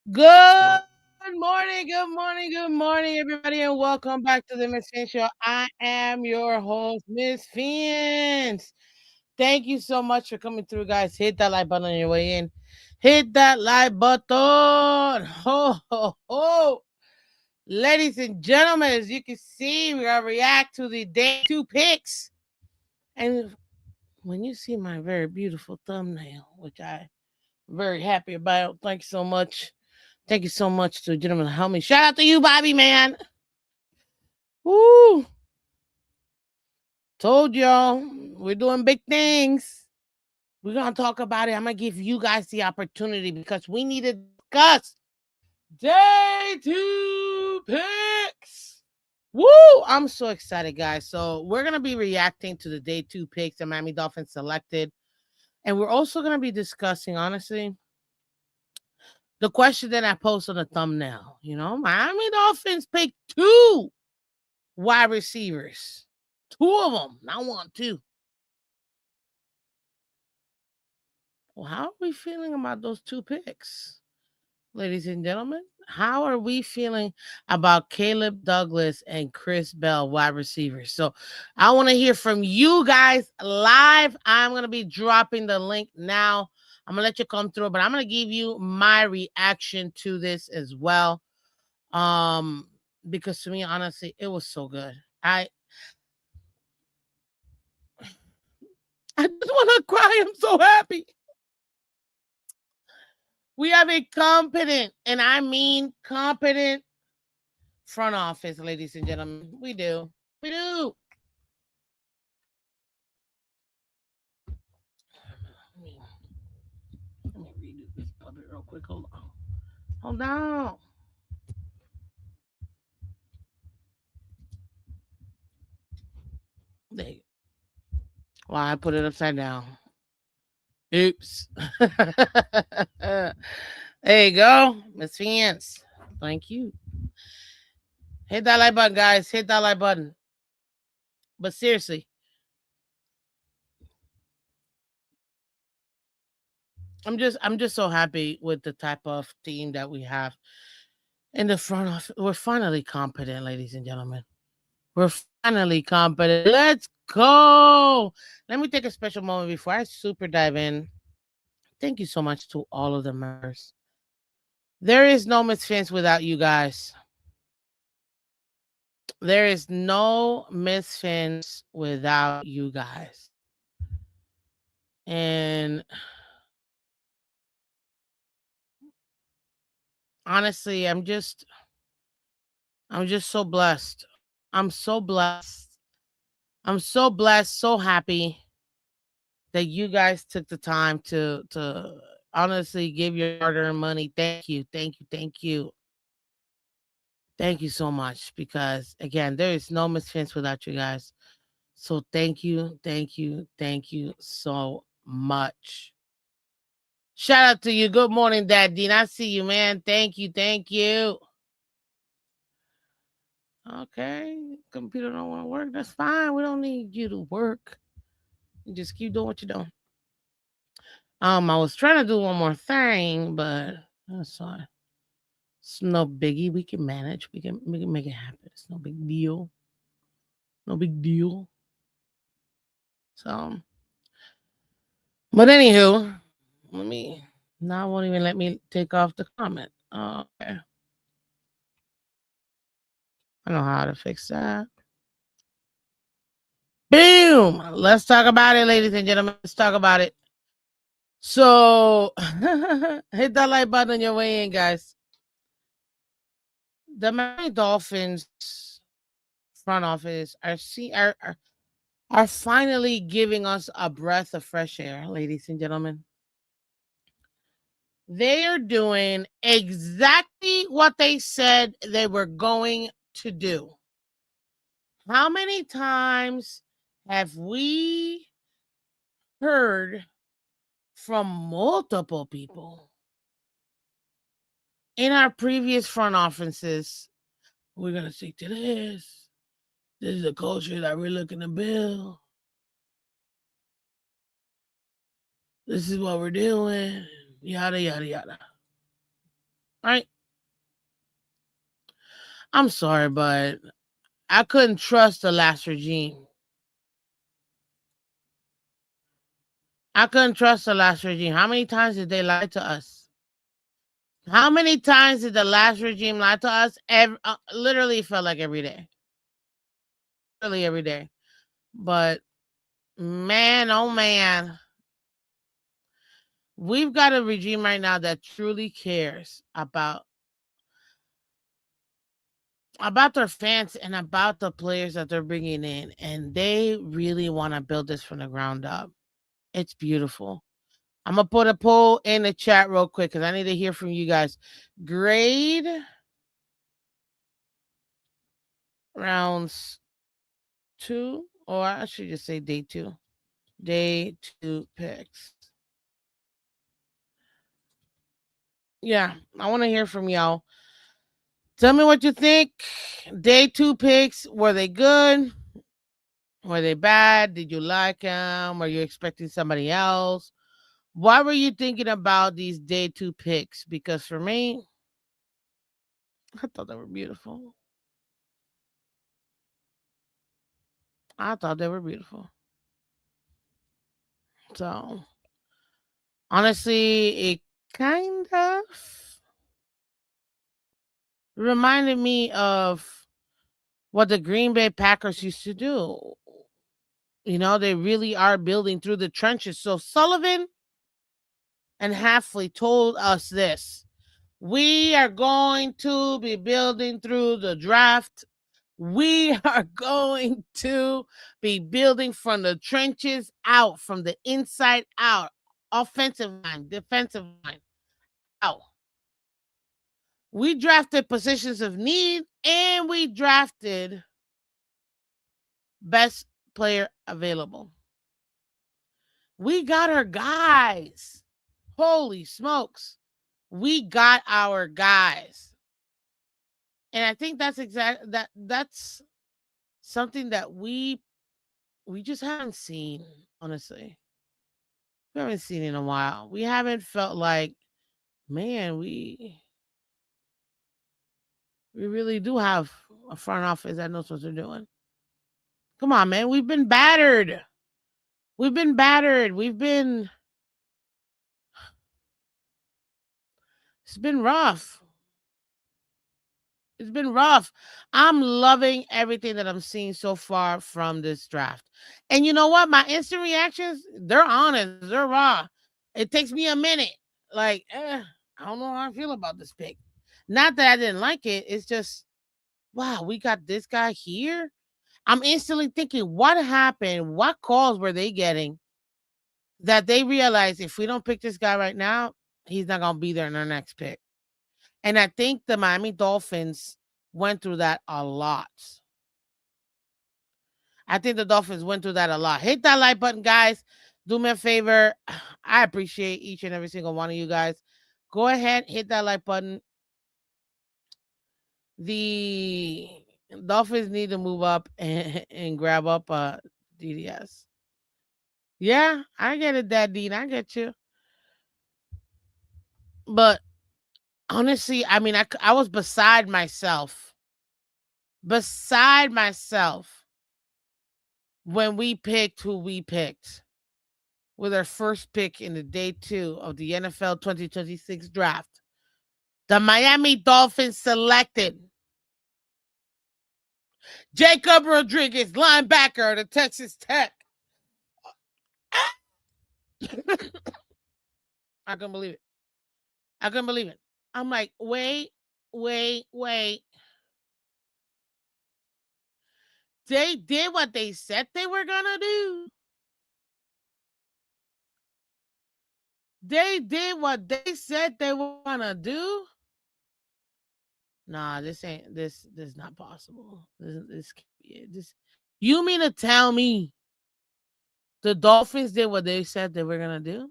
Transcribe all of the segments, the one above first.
Good good morning, everybody, and welcome back to the Miss Fin Show. I am your host, Miss Fins. Thank you so much for coming through, guys. Hit that like button on your way in. Hit that like button. Ho, ho, ho. Ladies and gentlemen, as you can see, we are react to the day two picks. And when you see my very beautiful thumbnail, which I'm very happy about, thank you so much. Thank you so much to the gentleman who helped me. Shout out to you, Bobby, man. Woo! Told y'all we're doing big things. We're gonna talk about it. I'm gonna give you guys the opportunity because we need to discuss day two picks. Woo! I'm so excited, guys. So we're gonna be reacting to the day two picks the Miami Dolphins selected, and we're also gonna be discussing, honestly, the question that I posted on the thumbnail. Miami Dolphins picked two wide receivers. Two of them, not one, two. Well, how are we feeling about those two picks, ladies and gentlemen? How are we feeling about Caleb Douglas and Chris Bell, wide receivers? So I want to hear from you guys live. I'm going to be dropping the link now. I'm going to let you come through, but I'm going to give you my reaction to this as well. Because to me, honestly, it was so good. I just want to cry. I'm so happy. We have a competent, and I mean competent, front office, ladies and gentlemen. We do. We do. Let me redo this puppet real quick. Hold on. Hold on. There you go. Well, I put it upside down. Oops. There you go, Miss Fans. Thank you. Hit that like button, guys. Hit that like button. But seriously, I'm just so happy with the type of team that we have in the front office. We're finally competent, ladies and gentlemen. We're finally competent. Let's go. Let me take a special moment before I super dive in. Thank you so much to all of the members. There is no Miss Fins without you guys. There is no Miss Fins without you guys. And honestly, I'm just so blessed. I'm so blessed. I'm so blessed, so happy that you guys took the time to honestly give your hard-earned money. Thank you, thank you, thank you, thank you so much. Because again, there is no Miss Fins without you guys. So thank you, thank you, thank you so much. Shout out to you. Good morning, Dad Dean. I see you, man. Thank you, thank you. Okay, computer don't want to work. That's fine. We don't need you to work. You just keep doing what you're doing. I was trying to do one more thing, but that's fine. It's no biggie. We can manage. We can make it happen. It's no big deal. No big deal. So, but anywho, let me now it won't even let me take off the comment. Okay. I know how to fix that. Boom. Let's talk about it, ladies and gentlemen. Let's talk about it. So hit that like button on your way in, guys. The Miami Dolphins front office are finally giving us a breath of fresh air, ladies and gentlemen. They are doing exactly what they said they were going to do. How many times have we heard from multiple people in our previous front offices? We're going to stick to this. This is the culture that we're looking to build. This is what we're doing. Yada, yada, yada. Right? I'm sorry, but I couldn't trust the last regime. I couldn't trust the last regime. How many times did they lie to us? How many times did the last regime lie to us? Literally felt like every day. Literally every day. But man, oh man, we've got a regime right now that truly cares about their fans and about the players that they're bringing in, and they really want to build this from the ground up. It's beautiful. I'm gonna put a poll in the chat real quick because I need to hear from you guys. Grade rounds 2, or I should just say day 2. Day 2 picks. Yeah, I want to hear from y'all. Tell me what you think. Day 2 picks, were they good? Were they bad? Did you like them? Were you expecting somebody else? What were you thinking about these day 2 picks? Because for me, I thought they were beautiful. I thought they were beautiful. So, honestly, it kind of reminded me of what the Green Bay Packers used to do. You know, they really are building through the trenches. So, Sullivan and Halfley told us this: we are going to be building through the draft. We are going to be building from the trenches out, from the inside out, offensive line, defensive line out. We drafted positions of need and we drafted best player available. We got our guys. Holy smokes. We got our guys. And I think that's something that we just haven't seen, honestly. We haven't seen in a while. We haven't felt like, man, we really do have a front office that knows what they're doing. Come on, man. We've been battered. We've been battered. It's been rough. It's been rough. I'm loving everything that I'm seeing so far from this draft. And you know what? My instant reactions, they're honest, they're raw. It takes me a minute. Like, I don't know how I feel about this pick. Not that I didn't like it. It's just, wow, we got this guy here. I'm instantly thinking, what happened? What calls were they getting that they realized if we don't pick this guy right now, he's not going to be there in our next pick? And I think the Miami Dolphins went through that a lot. I think the Dolphins went through that a lot. Hit that like button, guys. Do me a favor. I appreciate each and every single one of you guys. Go ahead, hit that like button. The Dolphins need to move up and grab up DDS. Yeah, I get it, Dad Dean. I get you. But honestly, I mean, I was beside myself. Beside myself when we picked who we picked with our first pick in the day 2 of the NFL 2026 draft. The Miami Dolphins selected Jacob Rodriguez, linebacker of the Texas Tech. I couldn't believe it. I couldn't believe it. I'm like, wait. They did what they said they were gonna do. They did what they said they were gonna do. Nah, this ain't this is not possible. This can't be it. This, you mean to tell me the Dolphins did what they said they were gonna do?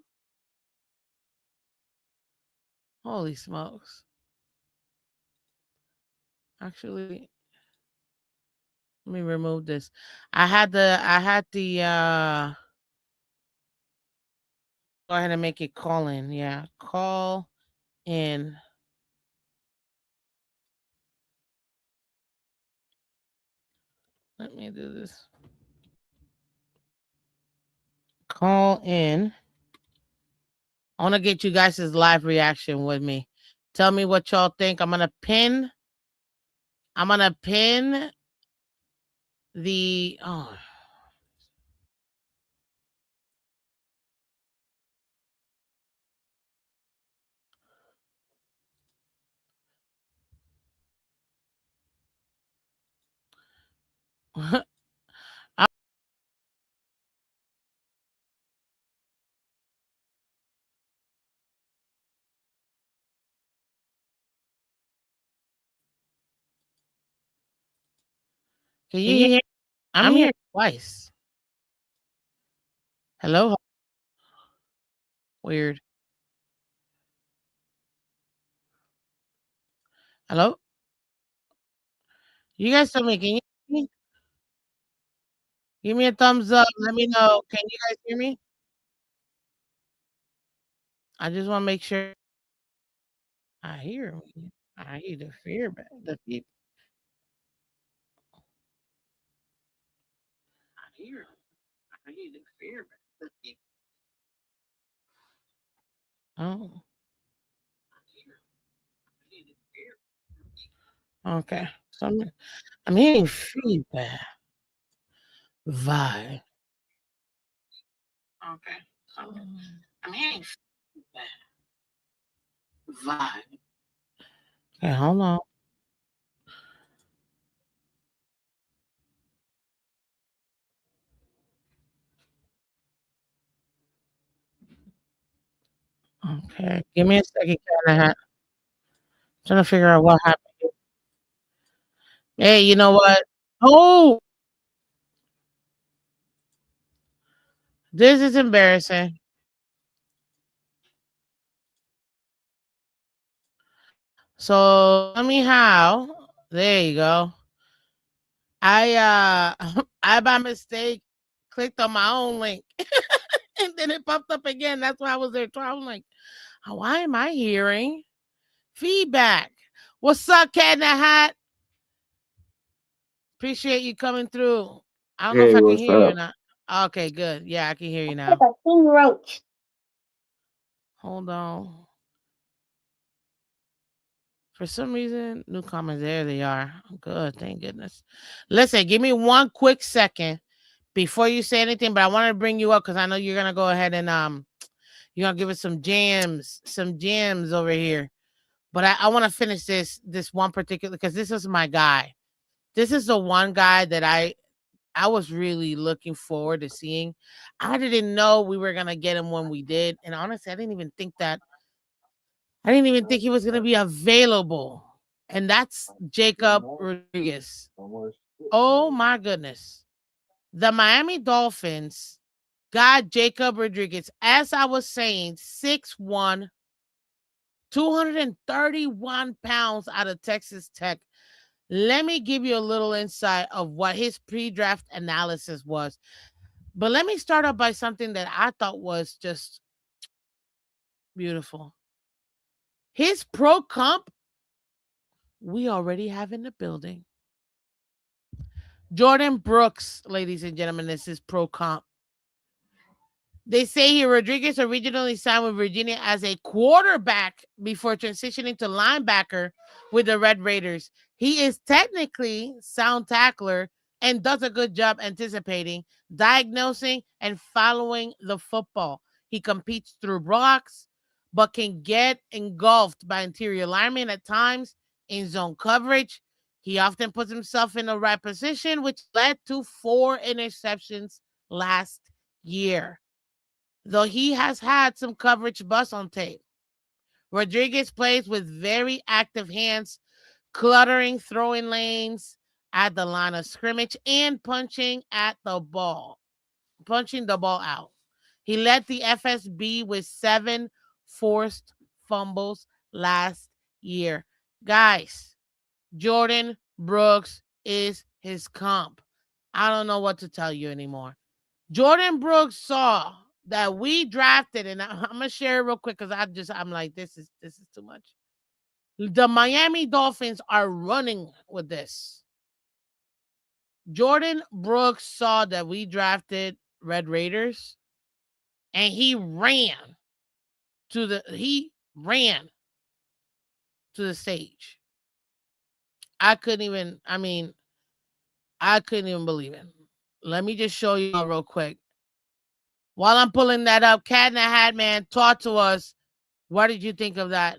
Holy smokes. Actually, let me remove this. I had the go ahead and make it call in. Yeah. Call in. Let me do this. Call in. I want to get you guys' live reaction with me. Tell me what y'all think. I'm gonna pin the oh I- can you hear? I'm here twice. Hello? Weird. Hello? You guys tell me, can you hear me? Give me a thumbs up. Let me know. Can you guys hear me? I just want to make sure I hear me. I hear the fear back. The people. I hear. I hear the fear back. The people. Oh. I hear. I hear the fear. Okay. So I'm hearing feedback. Vibe. Okay. So I'm hearing feedback. Vibe. Okay, hold on. Okay. Give me a second, kind of trying to figure out what happened. Hey, you know what? Oh, this is embarrassing. So tell me how. There you go. I by mistake clicked on my own link and then it popped up again. That's why I was there. I was like, "Oh, why am I hearing feedback? What's up, cat in the hat? Appreciate you coming through. I don't know if Hey, I can what's hear you or up? not. Okay, good. Yeah, I can hear you now. Hold on. For some reason, new comments. There they are. Good. Thank goodness. Listen, give me one quick second before you say anything, but I want to bring you up because I know you're gonna go ahead and you're gonna give us some gems over here. But I want to finish this one particular because this is my guy. This is the one guy that I was really looking forward to seeing. I didn't know we were gonna get him when we did, and honestly, I didn't even think he was gonna be available. And that's Jacob Rodriguez. Oh my goodness. The Miami Dolphins got Jacob Rodriguez, as I was saying, 6'1", 231 pounds out of Texas Tech. Let me give you a little insight of what his pre draft analysis was. But let me start off by something that I thought was just beautiful. His pro comp, we already have in the building. Jordan Brooks, ladies and gentlemen, this is pro comp. They say here Rodriguez originally signed with Virginia as a quarterback before transitioning to linebacker with the Red Raiders. He is technically sound tackler and does a good job anticipating, diagnosing, and following the football. He competes through blocks, but can get engulfed by interior linemen at times in zone coverage. He often puts himself in the right position, which led to 4 interceptions last year, though he has had some coverage bust on tape. Rodriguez plays with very active hands, cluttering throwing lanes at the line of scrimmage and punching the ball out. He led the FSB with 7 forced fumbles last year. Guys, Jordan Brooks is his comp. I don't know what to tell you anymore. Jordan Brooks saw that we drafted, and I'm gonna share it real quick because I'm like, this is too much. The Miami Dolphins are running with this. Jordan Brooks saw that we drafted Red Raiders and he ran to the stage. I couldn't even believe it. Let me just show y'all real quick. While I'm pulling that up, Cat in the Hat Man, talk to us. What did you think of that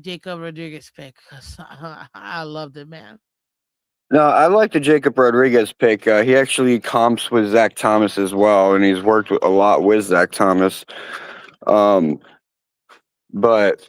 Jacob Rodriguez pick? 'Cause I loved it, man. No, I like the Jacob Rodriguez pick. He actually comps with Zach Thomas as well, and he's worked a lot with Zach Thomas. Um, but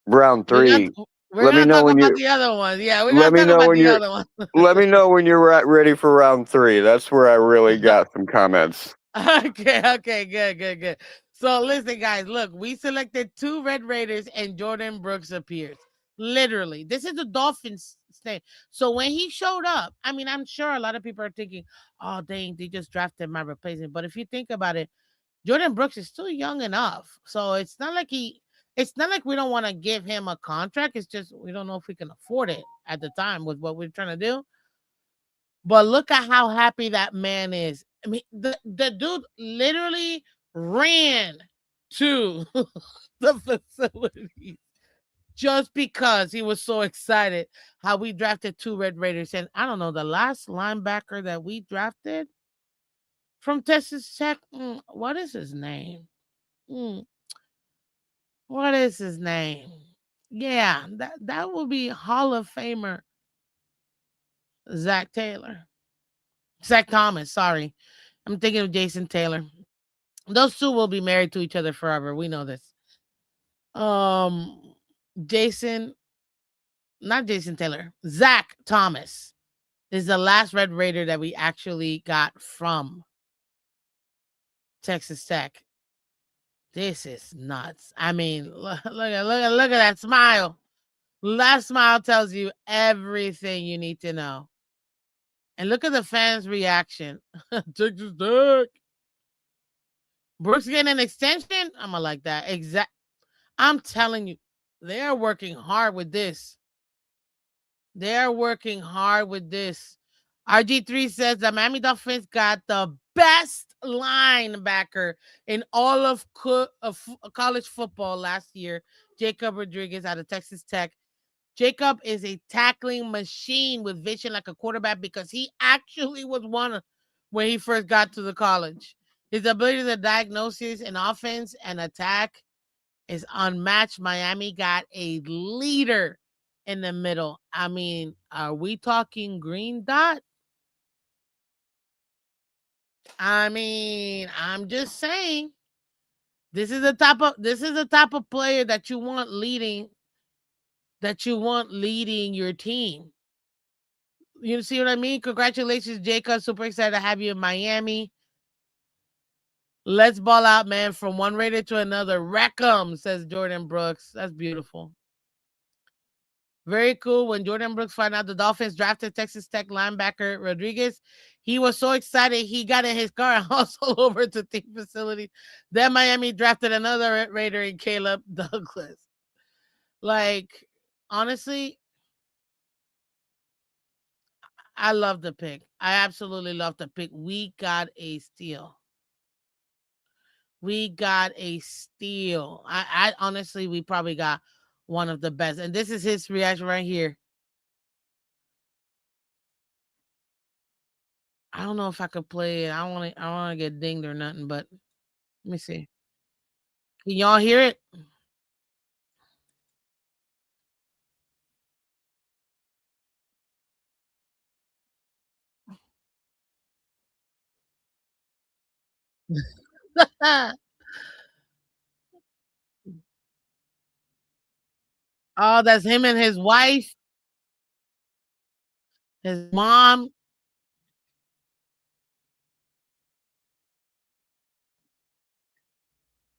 round We're gonna three, we're let me gonna know talk when about you the other one. Yeah, we're let gonna me talk know about when the you're other one. let me know when you're ready for round three. That's where I really got some comments. Okay, good. So listen, guys, look, we selected two Red Raiders and Jordan Brooks appears. Literally, this is the Dolphins thing. So when he showed up, I'm sure a lot of people are thinking, "Oh, dang, they just drafted my replacement." But if you think about it, Jordan Brooks is still young enough, so It's not like we don't want to give him a contract. It's just we don't know if we can afford it at the time with what we're trying to do. But look at how happy that man is. The dude literally ran to the facility just because he was so excited how we drafted two Red Raiders. And I don't know, the last linebacker that we drafted from Texas Tech, what is his name? Mm, what is his name? Yeah, that will be Hall of Famer Zach Taylor. Zach Thomas, sorry. I'm thinking of Jason Taylor. Those two will be married to each other forever. We know this. Um, Jason, not Jason Taylor, Zach Thomas is the last Red Raider that we actually got from Texas Tech. This is nuts. Look at that smile. That smile tells you everything you need to know. And look at the fans' reaction. Texas Tech. Brooks getting an extension. I'm gonna like that. I'm telling you, they are working hard with this. They are working hard with this. RG3 says the Miami Dolphins got the best linebacker in all of college football last year. Jacob Rodriguez out of Texas Tech. Jacob is a tackling machine with vision like a quarterback because he actually was one when he first got to the college. His ability to diagnose an offense and attack is unmatched. Miami got a leader in the middle. Are we talking green dot? I'm just saying this is the type of player that you want leading your team. You see what I mean? Congratulations, Jacob. Super excited to have you in Miami. Let's ball out, man. From one Raider to another. Wreck 'em, says Jordan Brooks. That's beautiful. Very cool. When Jordan Brooks found out the Dolphins drafted Texas Tech linebacker Rodriguez, he was so excited he got in his car and hustled over to team facility. Then Miami drafted another Raider in Caleb Douglas. Like, honestly, I love the pick. I absolutely love the pick. We got a steal. We got a steal. I honestly, we probably got one of the best. And this is his reaction right here. I don't know if I could play it. I don't want to get dinged or nothing, but let me see. Can y'all hear it? Oh, that's him and his wife, his mom.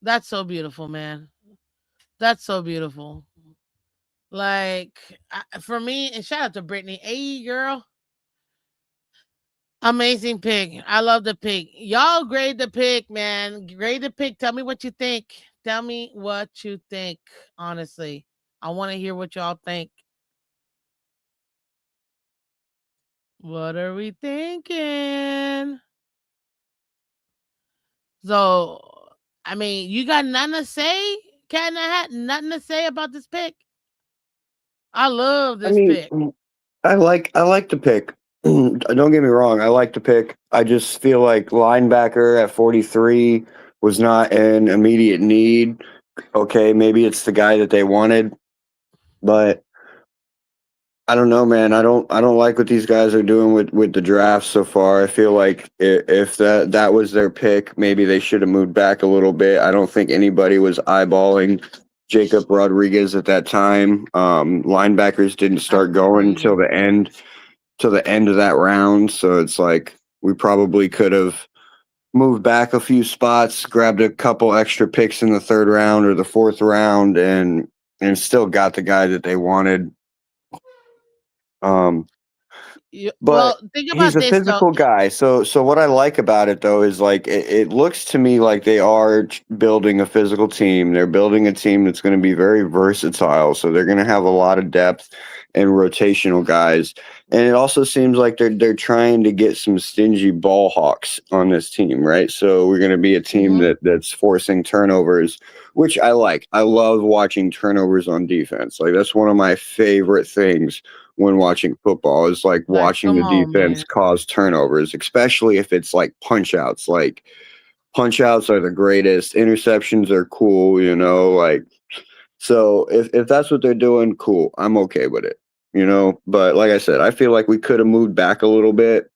That's so beautiful, man. That's so beautiful. Like for me, and shout out to Brittany. Hey, girl, amazing pick. I love the pick. Y'all grade the pick, man. Grade the pick. Tell me what you think. Tell me what you think. Honestly, I want to hear what y'all think. What are we thinking? So, I mean, you got nothing to say? Cat in the Hat, nothing to say about this pick? I love I this mean, pick. I like the pick. Don't get me wrong, I like the pick. I just feel like linebacker at 43 was not an immediate need. Okay, maybe it's the guy that they wanted, but I don't know, man. I don't like what these guys are doing with the draft so far. I feel like if that was their pick, maybe they should have moved back a little bit. I don't think anybody was eyeballing Jacob Rodriguez at that time. Linebackers didn't I start going agree. till the end of that round, so it's like we probably could have moved back a few spots, grabbed a couple extra picks in the third round or the fourth round, and still got the guy that they wanted. Um, Well, but think he's about a this though. physical guy. So what I like about it though is like it looks to me like they are building a physical team. They're building a team that's going to be very versatile. So they're going to have a lot of depth and rotational guys. And it also seems like they're trying to get some stingy ball hawks on this team, right? So we're going to be a team Mhm. that's forcing turnovers, which I like. I love watching turnovers on defense. Like that's one of my favorite things when watching football is like Like, watching come the on, defense man. cause turnovers, especially if it's like punch outs. Like punch outs are the greatest. Interceptions are cool, like so if that's what they're doing, cool. I'm okay with it. But like I said, I feel like we could have moved back a little bit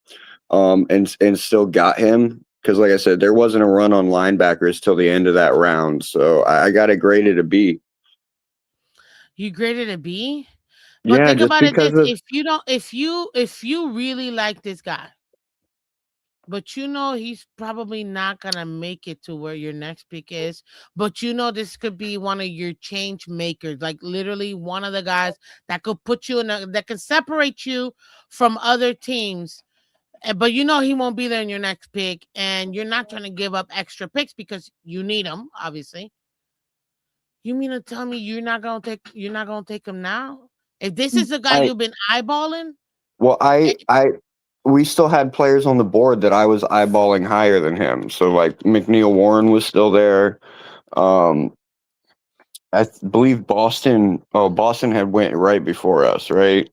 and still got him. Because like I said, there wasn't a run on linebackers till the end of that round. So I got it graded a B. You graded a B? But Yeah, think just about it because this, of if you really like this guy, but he's probably not gonna make it to where your next pick is, but this could be one of your change makers, like literally one of the guys that could put you that can separate you from other teams. But he won't be there in your next pick, and you're not trying to give up extra picks because you need them, obviously. You mean to tell me you're not gonna take him now? If this is the guy I you've been eyeballing, Well, eh, we still had players on the board that I was eyeballing higher than him. So like McNeil Warren was still there. Um, believe Boston. Oh, Boston had went right before us, right?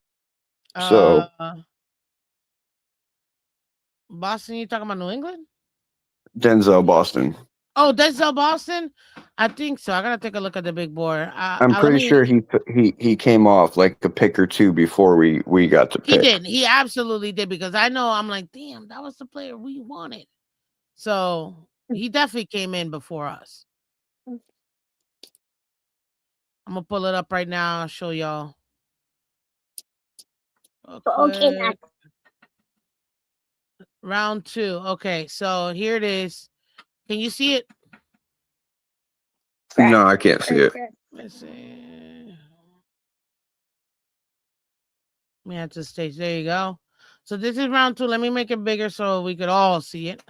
So uh, Boston, you talking about New England? Denzel Boston. Oh, Denzel Boston. I think so. I gotta take a look at the big board. I'm Let pretty me. sure he came off like a pick or two before we got to He pick. did. He absolutely did because I know I'm like, damn, that was the player we wanted. So he definitely came in before us. I'm gonna pull it up right now. Show y'all real quick. Round two. Okay, so here it is. Can you see it? No, I can't see it. Let's see. Let me add to the stage. There you go. So this is round two. Let me make it bigger so we could all see it.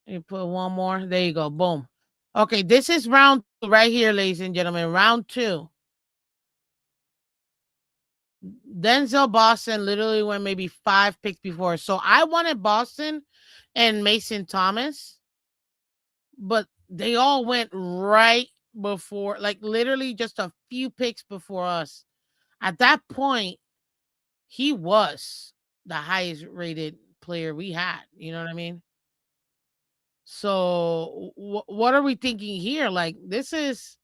You put one more. There you go. Boom. Okay, this is round two right here, ladies and gentlemen. Round two. Denzel Boston literally went maybe 5 picks before. So I wanted Boston and Mason Thomas, but they all went right before, like literally just a few picks before us. At that point, he was the highest rated player we had. You know what I mean? So what are we thinking here? Like it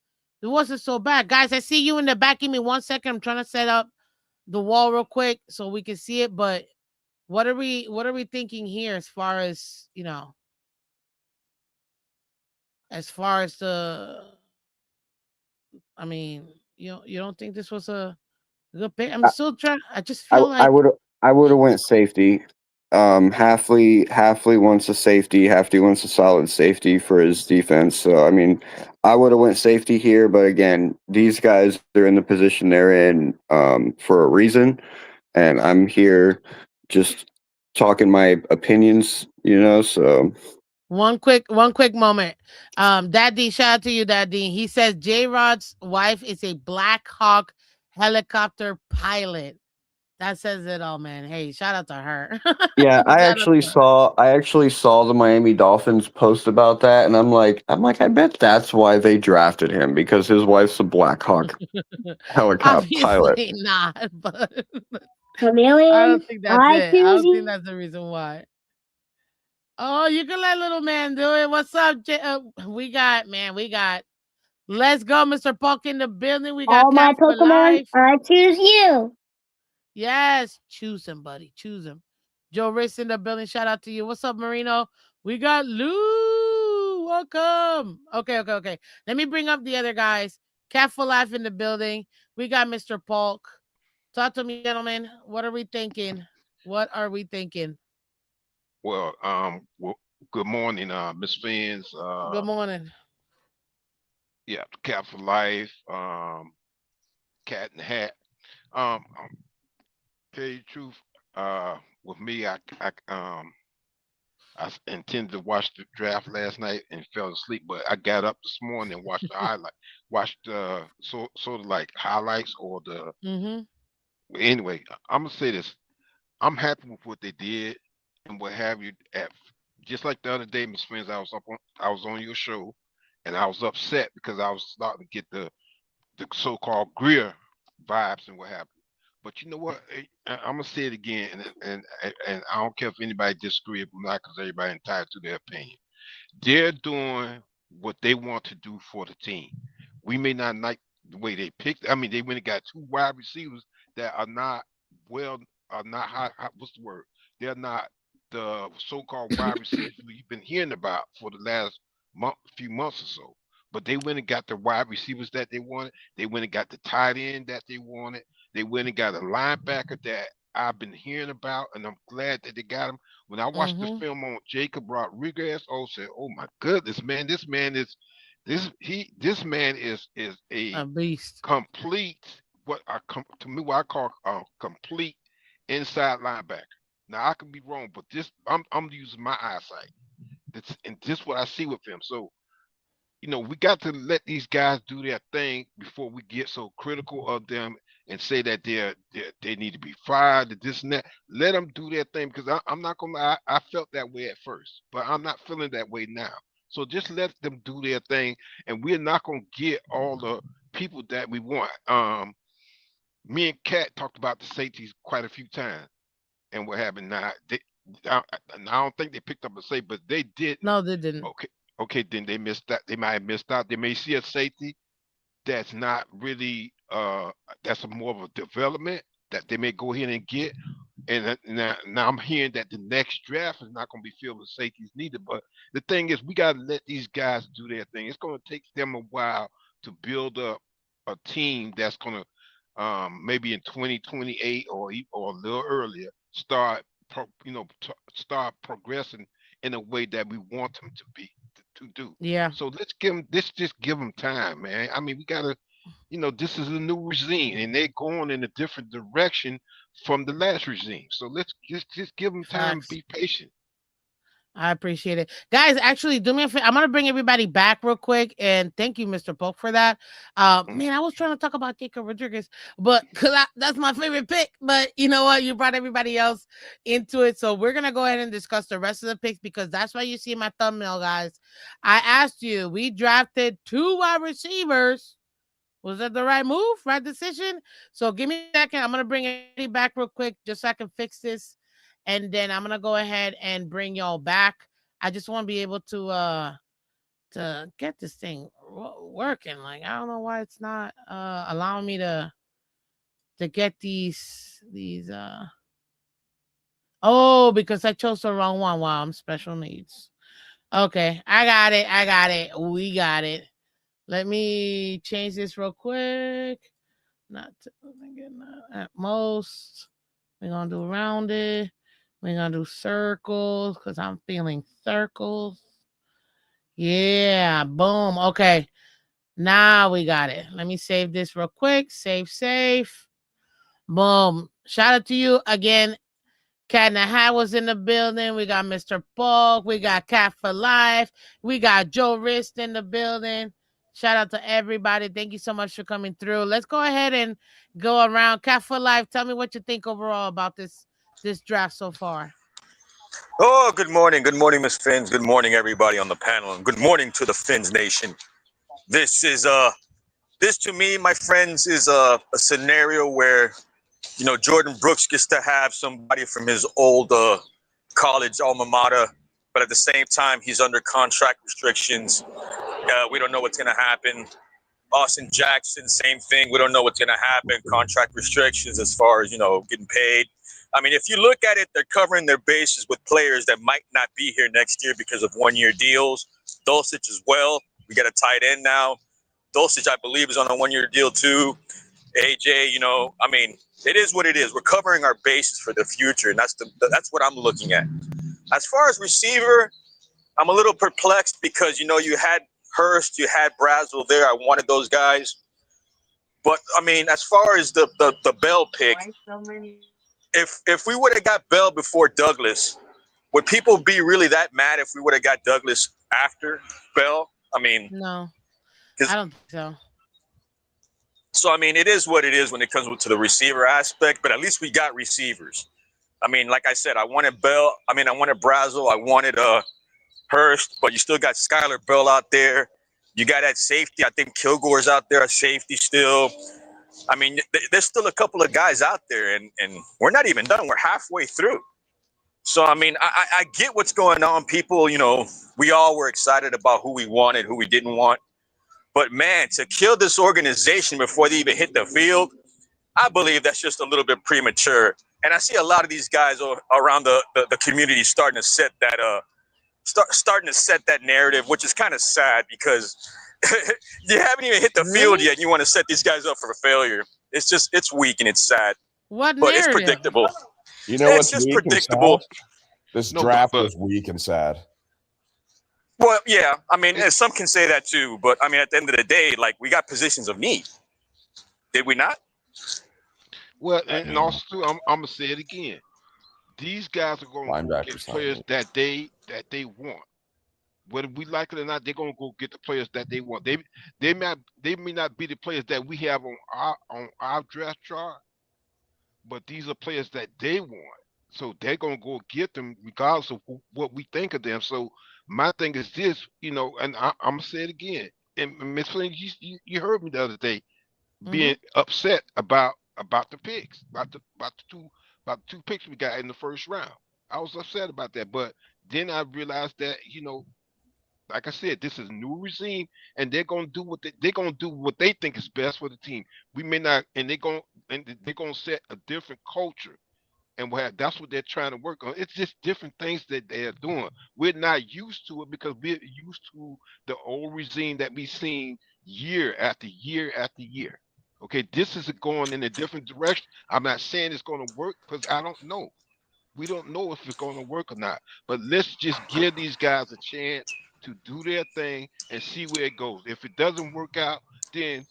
wasn't so bad, guys. I see you in the back. Give me 1 second. I'm trying to set up the wall real quick so we can see it. But what are we thinking here as far as as far as the I mean, you don't think this was a good pick? I'm still trying. I just I feel I like would I would have went safety. Halfley wants a safety. Halfley wants a solid safety for his defense. So I mean, I would have went safety here. But again, these guys are in the position they're in for a reason, and I'm here just talking my opinions. So one quick moment. Daddy, shout out to you, Daddy. He says J Rod's wife is a Black Hawk helicopter pilot. That says it all, man. Hey, shout out to her. Yeah, Shout out to her. I actually saw the Miami Dolphins post about that, and I bet that's why they drafted him because his wife's a Black Hawk helicopter pilot. Obviously not, but I don't Chameleon, think that's I it. I choose don't think you. that's the reason why. Oh, you can let little man do it. What's up, we got. Let's go, Mr. Polk in the building. We got All my Cat for Pokemon, life. I choose you. Yes, choose him, buddy. Choose him. Joe Riss in the building. Shout out to you. What's up, Marino? We got Lou. Welcome. Okay. Let me bring up the other guys. Cat for life in the building. We got Mr. Polk. Talk to me, gentlemen. What are we thinking? What are we thinking? Well, good morning, Miss Fins. Good morning. Yeah, Cat for Life, Cat in the Hat. Tell you the truth, with me, I intended to watch the draft last night and fell asleep, but I got up this morning and watched the highlight, watched sort of like highlights or the. Mm-hmm. Anyway, I'm gonna say this. I'm happy with what they did and what have you. Just like the other day, Miss Friends, I was on your show, and I was upset because I was starting to get the so-called Greer vibes and what have you. But you know what? I'm gonna say it again, and I don't care if anybody disagrees or not, because everybody entitled to their opinion. They're doing what they want to do for the team. We may not like the way they picked. I mean, they went and got two wide receivers that are not well, are not what's the word? They're not the so-called wide receivers we've been hearing about for the last few months or so. But they went and got the wide receivers that they wanted. They went and got the tight end that they wanted. They went and got a linebacker that I've been hearing about, and I'm glad that they got him. When I watched the Mm-hmm. film on Jacob Rodriguez, said, "Oh my goodness, man! This man is A a beast. complete to me what I call a complete inside linebacker." Now I could be wrong, but this I'm using my eyesight. This what I see with him. So we got to let these guys do their thing before we get so critical of them and say that they need to be fired, and this and that. Let them do their thing because I'm not gonna lie, I felt that way at first, but I'm not feeling that way now. So just let them do their thing, and we're not gonna get all the people that we want. Me and Kat talked about the safeties quite a few times, and what happened now. I don't think they picked up a safe, but they didn't. No, they didn't. Okay, okay, then they missed that. They might have missed out. They may see a safety that's not really that's a more of a development that they may go ahead and get. And now I'm hearing that the next draft is not going to be filled with safeties neither. But the thing is, we got to let these guys do their thing. It's going to take them a while to build up a team that's going to maybe in 2028 or a little earlier start start progressing in a way that we want them to be to do. Yeah. So let's just give them time, man. I mean, we gotta, this is a new regime, and they're going in a different direction from the last regime. So let's just give them time and Facts. be patient. I appreciate it. Guys, actually, do me a favor. I'm going to bring everybody back real quick. And thank you, Mr. Polk, for that. Mm. Man, I was trying to talk about Jacob Rodriguez, but because that's my favorite pick. But you know what? You brought everybody else into it. So we're going to go ahead and discuss the rest of the picks because that's why you see my thumbnail, guys. I asked you, we drafted two wide receivers. Was that the right move, right decision? So give me a second. I'm going to bring everybody back real quick just so I can fix this, and then I'm gonna go ahead and bring y'all back. I just want to be able to get this thing working. Like I don't know why it's not allowing me to get these. Oh, because I chose the wrong one. Wow, I'm special needs. Okay, I got it. I got it. We got it. Let me change this real quick. Not to, at most. We're gonna do rounded. We're gonna do circles because I'm feeling circles. Yeah, boom. Okay, now we got it. Let me save this real quick. Save. Boom. Shout out to you again. Cat in the Hat was in the building. We got Mr. Polk. We got Cat for Life. We got Joe Rist in the building. Shout out to everybody. Thank you so much for coming through. Let's go ahead and go around. Cat for Life, tell me what you think overall about this draft so far. Oh, good morning. Good morning, Miss Fins. Good morning, everybody on the panel. And good morning to the Fins Nation. This is this to me, my friends, is a scenario where, Jordan Brooks gets to have somebody from his old college alma mater, but at the same time, he's under contract restrictions. We don't know what's going to happen. Austin Jackson, same thing. We don't know what's going to happen. Contract restrictions as far as, getting paid. I mean, if you look at it, they're covering their bases with players that might not be here next year because of one-year deals. Dulcich as well. We got a tight end now. Dulcich, I believe, is on a one-year deal too. AJ, I mean, it is what it is. We're covering our bases for the future, and that's what I'm looking at. As far as receiver, I'm a little perplexed because, you had Hurst, you had Brazel there. I wanted those guys. But, I mean, as far as the Bell pick, if we would have got Bell before Douglas, would people be really that mad if we would have got Douglas after Bell? I mean, No, I don't think so. So, I mean, it is what it is when it comes to the receiver aspect, but at least we got receivers. I mean, like I said, I wanted Bell. I mean, I wanted Brazel. I wanted Hurst, but you still got Skylar Bell out there. You got that safety. I think Kilgore's out there at safety still. I mean, there's still a couple of guys out there, and we're not even done. We're halfway through. So, I mean, I get what's going on. People, we all were excited about who we wanted, who we didn't want. But, man, to kill this organization before they even hit the field, I believe that's just a little bit premature. And I see a lot of these guys around the community starting to set that starting to set that narrative, which is kind of sad because you haven't even hit the field yet and you want to set these guys up for failure. It's weak and it's sad. What But narrative? it's predictable. You know It's what's just weak predictable. And sad? This draft was weak and sad. Well, yeah. I mean, some can say that too. But, I mean, at the end of the day, like, we got positions of need. Did we not? Well, and also, I'm going to say it again. These guys are going to get players that they want. Whether we like it or not, they're gonna go get the players that they want. They may not be the players that we have on our draft chart, but these are players that they want. So they're gonna go get them regardless of what we think of them. So my thing is this, and I'm gonna say it again. And Miss Flynn, you heard me the other day being upset about the picks, about the two picks we got in the first round. I was upset about that, but then I realized that like I said, this is a new regime, and they're gonna do what they think is best for the team. We may not, and they're gonna set a different culture, and that's what they're trying to work on. It's just different things that they're doing. We're not used to it because we're used to the old regime that we've seen year after year after year. Okay, this is going in a different direction. I'm not saying it's going to work because I don't know. We don't know if it's going to work or not. But let's just give these guys a chance to do their thing and see where it goes. If it doesn't work out, then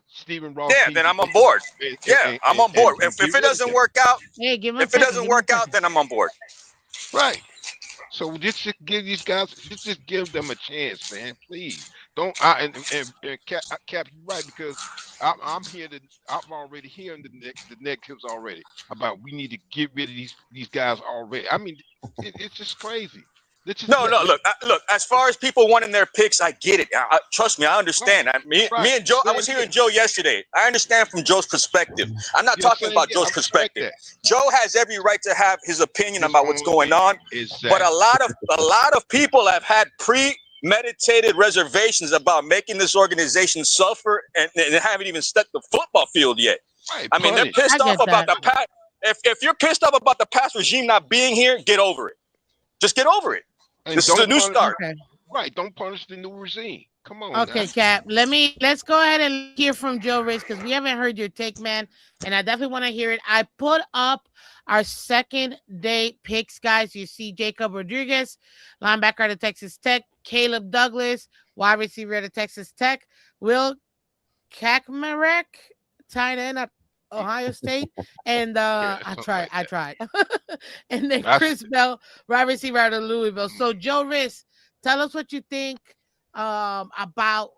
Stephen Ross. Yeah, then I'm on board. I'm on board. If it doesn't work out, then I'm on board. Right. So just give these guys, just give them a chance, man. Please don't. Cap, you're right because I'm already hearing the negatives already about we need to get rid of these guys already. I mean, it's just crazy. Look. As far as people wanting their picks, I get it. Trust me, I understand. Me and Joe. I was hearing Joe yesterday. I understand from Joe's perspective. I'm not talking about Joe's perspective. Joe has every right to have his opinion about what's going on. Exactly. But a lot of people have had premeditated reservations about making this organization suffer, and haven't even stepped the football field yet. Right, I mean, they're pissed off about the past. If you're pissed off about the past regime not being here, get over it. Just get over it. And this is a new start. Okay. Right. Don't punish the new regime. Come on. Okay, Cap. Let's go ahead and hear from Joe Rich because we haven't heard your take, man. And I definitely want to hear it. I put up our second day picks, guys. You see Jacob Rodriguez, linebacker at Texas Tech, Caleb Douglas, wide receiver at Texas Tech, Will Kaczmarek, tight end at Ohio State, and I tried. And then Chris Bell, wide receiver out of Louisville. So Joe Riss, tell us what you think about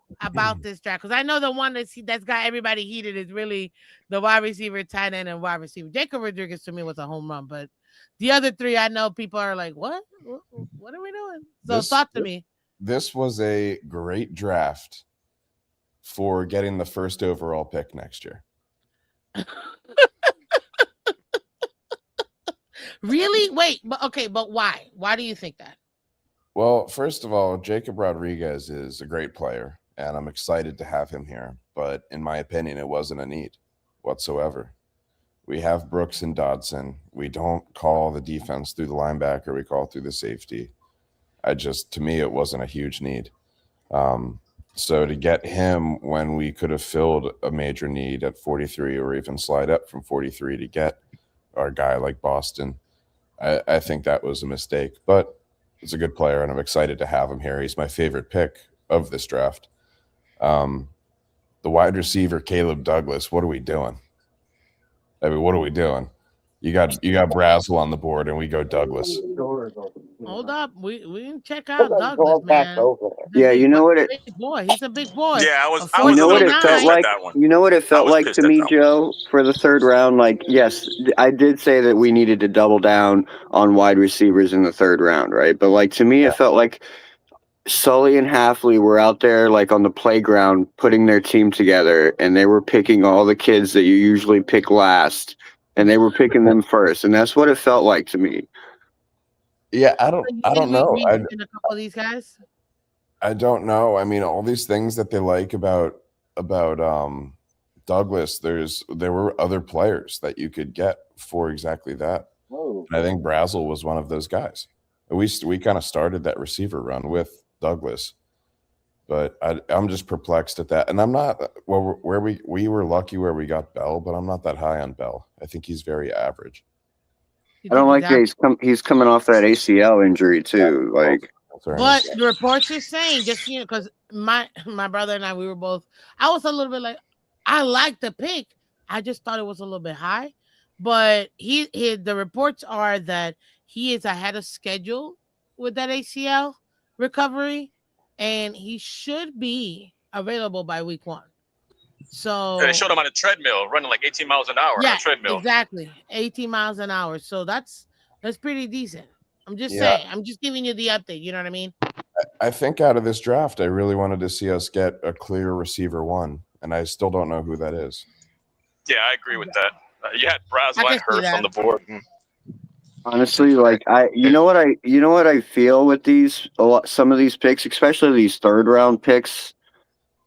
this draft? Because I know the one that's got everybody heated is really the wide receiver, tight end, and wide receiver. Jacob Rodriguez to me was a home run, but the other three, I know people are like, "What? What are we doing?" So This talk to me. this was a great draft for getting the first overall pick next year. Really? Wait, but okay, but why? Why do you think that? Well, first of all, Jacob Rodriguez is a great player, and I'm excited to have him here. But in my opinion, it wasn't a need whatsoever. We have Brooks and Dodson. We don't call the defense through the linebacker, we call it through the safety. To me, it wasn't a huge need. Um, so to get him when we could have filled a major need at 43 or even slide up from 43 to get our guy like Boston, I think that was a mistake. But he's a good player, and I'm excited to have him here. He's my favorite pick of this draft. The wide receiver, Caleb Douglas, what are we doing? I mean, what are we doing? You got Brazel on the board, and we go Douglas. Hold up, we can check out Douglas, man. Yeah, you know what it Big boy. He's a big boy. Yeah, A I you was a know what little it bit felt pissed 4.9. at like? that one. You know what it I felt was like to pissed at me, that one. Joe, for the third round? Like, yes, I did say that we needed to double down on wide receivers in the third round, right? But like to me, it felt like Sully and Halfley were out there like on the playground putting their team together, and they were picking all the kids that you usually pick last, and they were picking them first, and that's what it felt like to me. Yeah, So you I think don't we know. reached in a couple of these guys? I don't know. I mean, all these things that they like about Douglas, there were other players that you could get for exactly that. And I think Brazel was one of those guys. We kind of started that receiver run with Douglas, but I'm just perplexed at that. And I'm not well. Where we were lucky where we got Bell, but I'm not that high on Bell. I think he's very average. You I don't think he's like that out? he's coming off that ACL injury too. Like, But the reports are saying, just because my brother and I, we were both. I was a little bit like, I like the pick. I just thought it was a little bit high, but the reports are that he is ahead of schedule with that ACL recovery, and he should be available by week 1. And they So showed him on a treadmill running like 18 miles an hour on yeah, a treadmill. exactly, 18 miles an hour. So that's pretty decent. I'm just Yeah, saying. I'm just giving you the update. You know what I mean? I think out of this draft, I really wanted to see us get a clear receiver one, and I still don't know who that is. Yeah, I agree with that. You had I Brazel can and see Hurst on that. the board. honestly, like you know what I feel with some of these picks, especially these third round picks.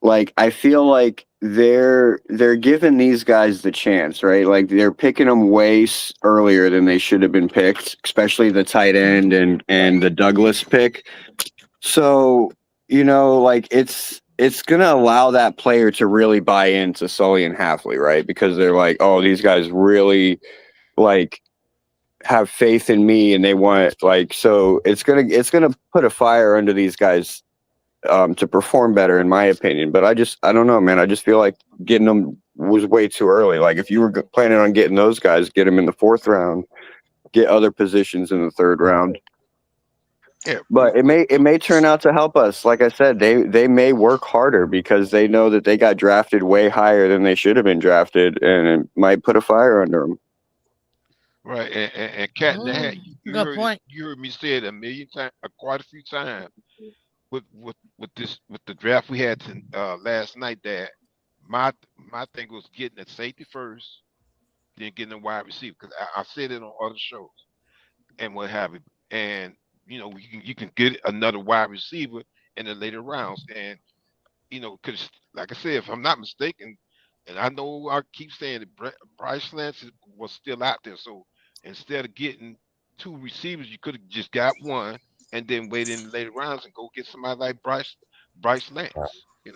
Like, I feel like they're giving these guys the chance, right? Like, they're picking them earlier than they should have been picked, especially the tight end and the Douglas pick. So, like, it's gonna allow that player to really buy into Sully and Halfley, right? Because they're like, oh, these guys really like have faith in me, and they want, like, so it's gonna put a fire under these guys to perform better, in my opinion. But I don't know, man. I just feel like getting them was way too early. Like, if you were planning on getting those guys, get them in the fourth round, get other positions in the third round. Yeah, But it may turn out to help us. Like I said, they may work harder because they know that they got drafted way higher than they should have been drafted, and it might put a fire under them. right. And Cat in the Hat, Good point. you heard me say it a million times, quite a few times with the draft we had last night. That my thing was getting a safety first, then getting a wide receiver, because I said it on other shows and what have you. And you can get another wide receiver in the later rounds, and because like I said, if I'm not mistaken, and I know I keep saying that Bryce Lance was still out there, so instead of getting two receivers, you could have just got one and then wait in the later rounds and go get somebody like Bryce Lance.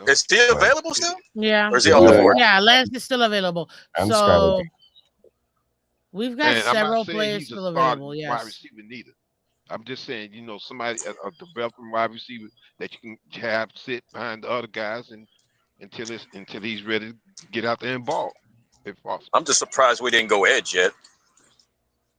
Is he available still? Yeah. Or is he off the Yeah. board? Yeah, Lance is still available. And Skylar. So we've got And I'm not several saying players he's a still starting available. wide Yes. receiver neither. I'm just saying, somebody a developing wide receiver that you can have sit behind the other guys and until he's ready to get out there and ball, if possible. I'm just surprised we didn't go edge yet.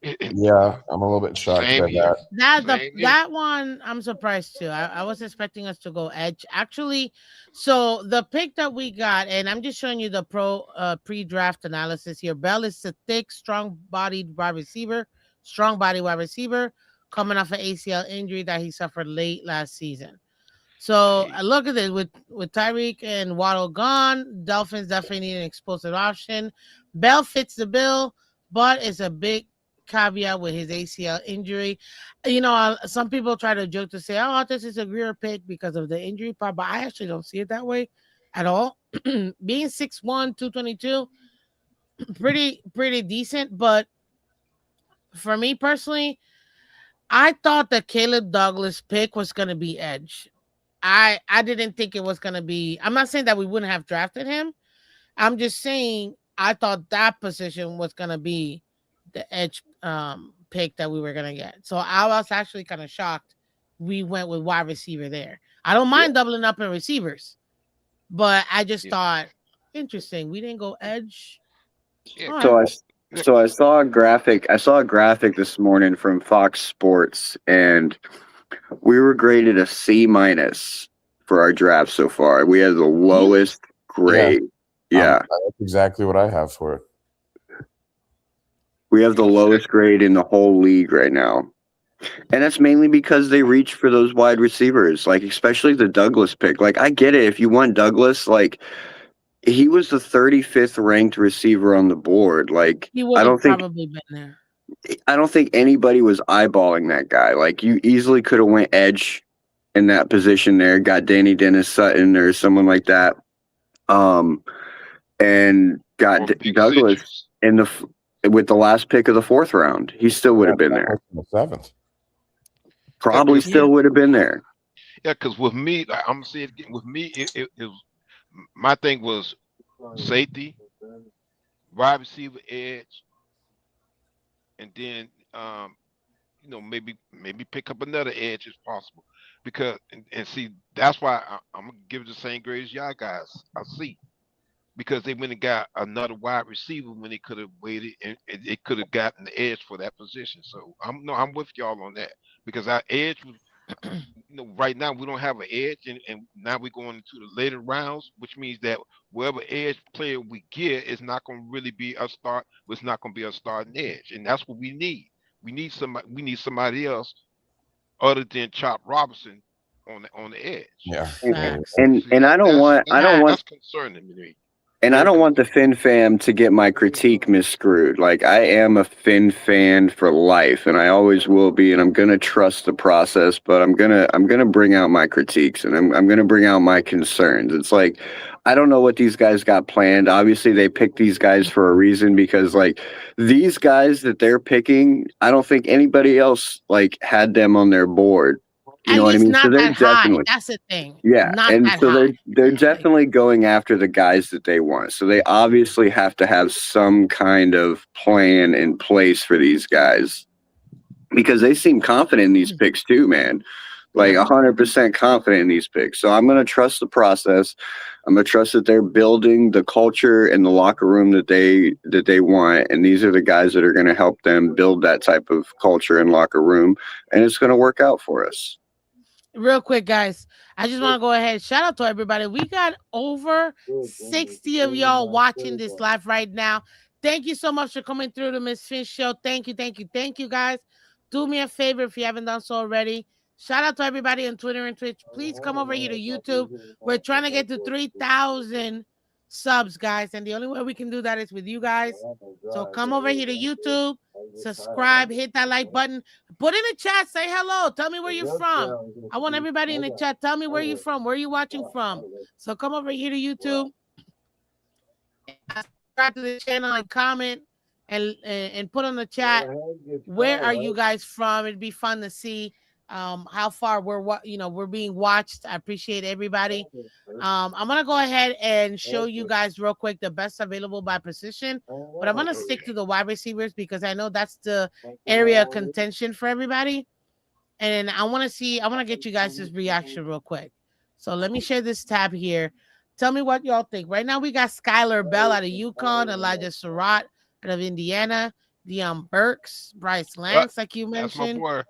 Yeah, I'm a little bit shocked Same by here. that. Same here. That one I'm surprised too. I was expecting us to go edge. Actually, so the pick that we got, and I'm just showing you the pre-draft analysis here. Bell is a thick, strong body wide receiver, coming off an ACL injury that he suffered late last season. So Hey, look at this with Tyreek and Waddle gone, Dolphins definitely need an explosive option. Bell fits the bill, but it's a big caveat with his ACL injury. Some people try to joke to say, "Oh, this is a Greer pick because of the injury part," but I actually don't see it that way at all. Being 6'1", 222, pretty decent, but for me personally, I thought the Caleb Douglas pick was going to be edge. I didn't think it was gonna be. I'm not saying that we wouldn't have drafted him. I'm just saying I thought that position was gonna be the edge pick that we were gonna get. So I was actually kind of shocked we went with wide receiver there. I don't Yeah. mind doubling up in receivers, but I just yeah, thought interesting. We didn't go edge. yeah, All because right. So I saw a graphic. I saw a graphic this morning from Fox Sports, and we were graded a C- for our draft so far. We had the Really? lowest Yeah, grade. Yeah, that's exactly what I have for it. we have the lowest grade in the whole league right now. And that's mainly because they reach for those wide receivers, like especially the Douglas pick. Like I get it if you want Douglas, like he was the 35th ranked receiver on the board. Like He would have probably been there. I don't think anybody was eyeballing that guy. Like you easily could have went edge in that position there, got Danny Dennis Sutton or someone like that. And got or big Douglas citrus. in with the last pick of the fourth round. He still would Yeah, have been Douglas there. in the seventh. Yeah, Probably because Yeah. still would have been there. yeah, because with me, like, I'm gonna say it again. With me, it was my thing was safety, wide receiver, edge, and then maybe pick up another edge if possible. Because and see that's why I'm gonna give it the same grade as y'all guys. I see because they went and got another wide receiver when they could have waited and they could have gotten the edge for that position. So I'm with y'all on that because our edge was right now we don't have an edge and now we're going into the later rounds, which means that whatever edge player we get is not going to really be a start. It's not going to be a starting edge, and that's what we need. We need somebody else other than Chop Robinson on the edge. Yeah, And I Facts. agree. See that I don't want that's concerning me. and I Very don't want the concerning. Finn fam to get my critique misscrewed. Like I am a Finn fan for life, and I always will be, and I'm gonna trust the process. But I'm gonna bring out my critiques, and I'm gonna bring out my concerns. It's like I don't know what these guys got planned. Obviously, they picked these guys for a reason because like these guys that they're picking, I don't think anybody else like had them on their board. You At know what I least mean? So not they're that high. definitely That's the thing. yeah, Not and that so high. they're Like definitely going after the guys that they want. So they obviously have to have some kind of plan in place for these guys because they seem confident in these picks too, man. Like yeah. 100% confident in these picks. So I'm gonna trust the process. I'm gonna trust that they're building the culture and the locker room that they want, and these are the guys that are gonna help them build that type of culture and locker room, and it's gonna work out for us. Real quick, guys. I just want to go ahead. Shout out to everybody. We got over 60 of y'all watching this live right now. Thank you so much for coming through the Miss Finch Show. Thank you, guys. Do me a favor if you haven't done so already. Shout out to everybody on Twitter and Twitch. Please come over here to YouTube. We're trying to get to 3,000 subs, guys. And the only way we can do that is with you guys. So come over here to YouTube, subscribe, hit that like button, put in the chat, say hello, tell me where you're from. I want everybody in the chat. Tell me where you're from. Where are you watching from? So come over here to YouTube, subscribe to the channel, and comment and put on the chat where are you guys from. It'd be fun to see how far we're being watched. I appreciate everybody. I'm gonna go ahead and show you guys real quick the best available by position, but I'm gonna stick to the wide receivers because I know that's the area of contention for everybody. And I want to get you guys' reaction real quick. So let me share this tab here. Tell me what y'all think. Right now, we got Skylar Bell out of UConn, Elijah Surratt out of Indiana, Deion Burks, Bryce Uh, Lance, like you that's my mentioned, boy.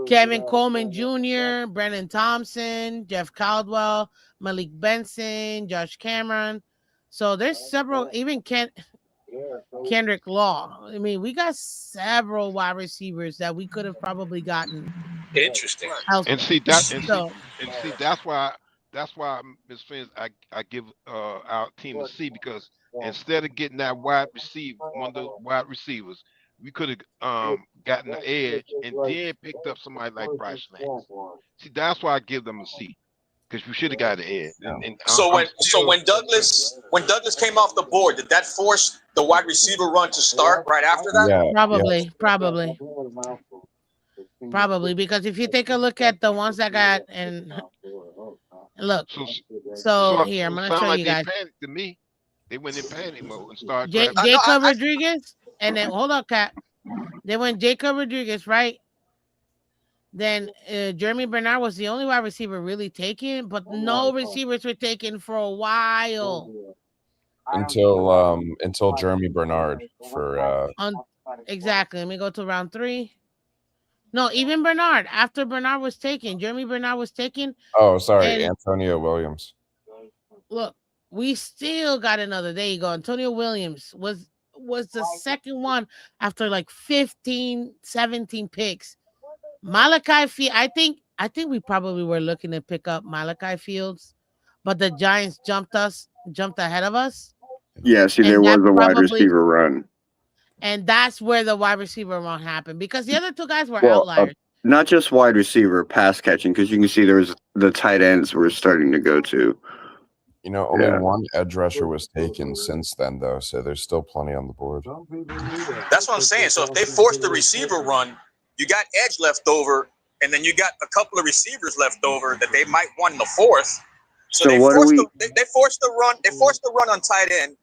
Kevin Coleman Jr., Brennan Thompson, Jeff Caldwell, Malik Benson, Josh Cameron. So there's several, even Kendrick Law. I mean, we got several wide receivers that we could have probably gotten Interesting. And elsewhere. see that, and see, So and see that's why Miss Fins, I give our team a C, because instead of getting that wide receiver, one of those wide receivers, we could have gotten the edge and then picked up somebody like Bryce Lance. See, that's why I give them a C, because we should have got the edge. And So I'm when still Douglas came off the board, did that force the wide receiver run to start right after that? Yeah, yeah. probably because if you take a look at the ones that got and look, so so so here I'm so gonna sound show like you they guys. panicked to me. They went in panic mode and started drafting. No, Jacob Rodriguez, and then hold on, Cat. They went Jacob Rodriguez, right? Then Jeremy Bernard was the only wide receiver really taken, but no receivers were taken for a while. Until Jeremy Bernard for Exactly. Let me go to round 3. No, even Bernard. After Bernard was taken, Jeremy Bernard was taken. sorry, And Antonio Williams. look, we still got another. There you go. Antonio Williams was the second one after like 15, 17 picks. Malachi Field. I think we probably were looking to pick up Malachi Fields, but the Giants jumped ahead of us, Yeah, see, there and was that a wide probably receiver run. and that's where the wide receiver run happened because the other two guys were Well, outliers. not just wide receiver, pass catching, because you can see there was the tight ends were starting to go to. Only Yeah. one edge rusher was taken since then, though, so there's still plenty on the board. That's what I'm saying. So if they force the receiver run, you got edge left over, and then you got a couple of receivers left over that they might want in the fourth. So they forced the run. They forced the run on tight end.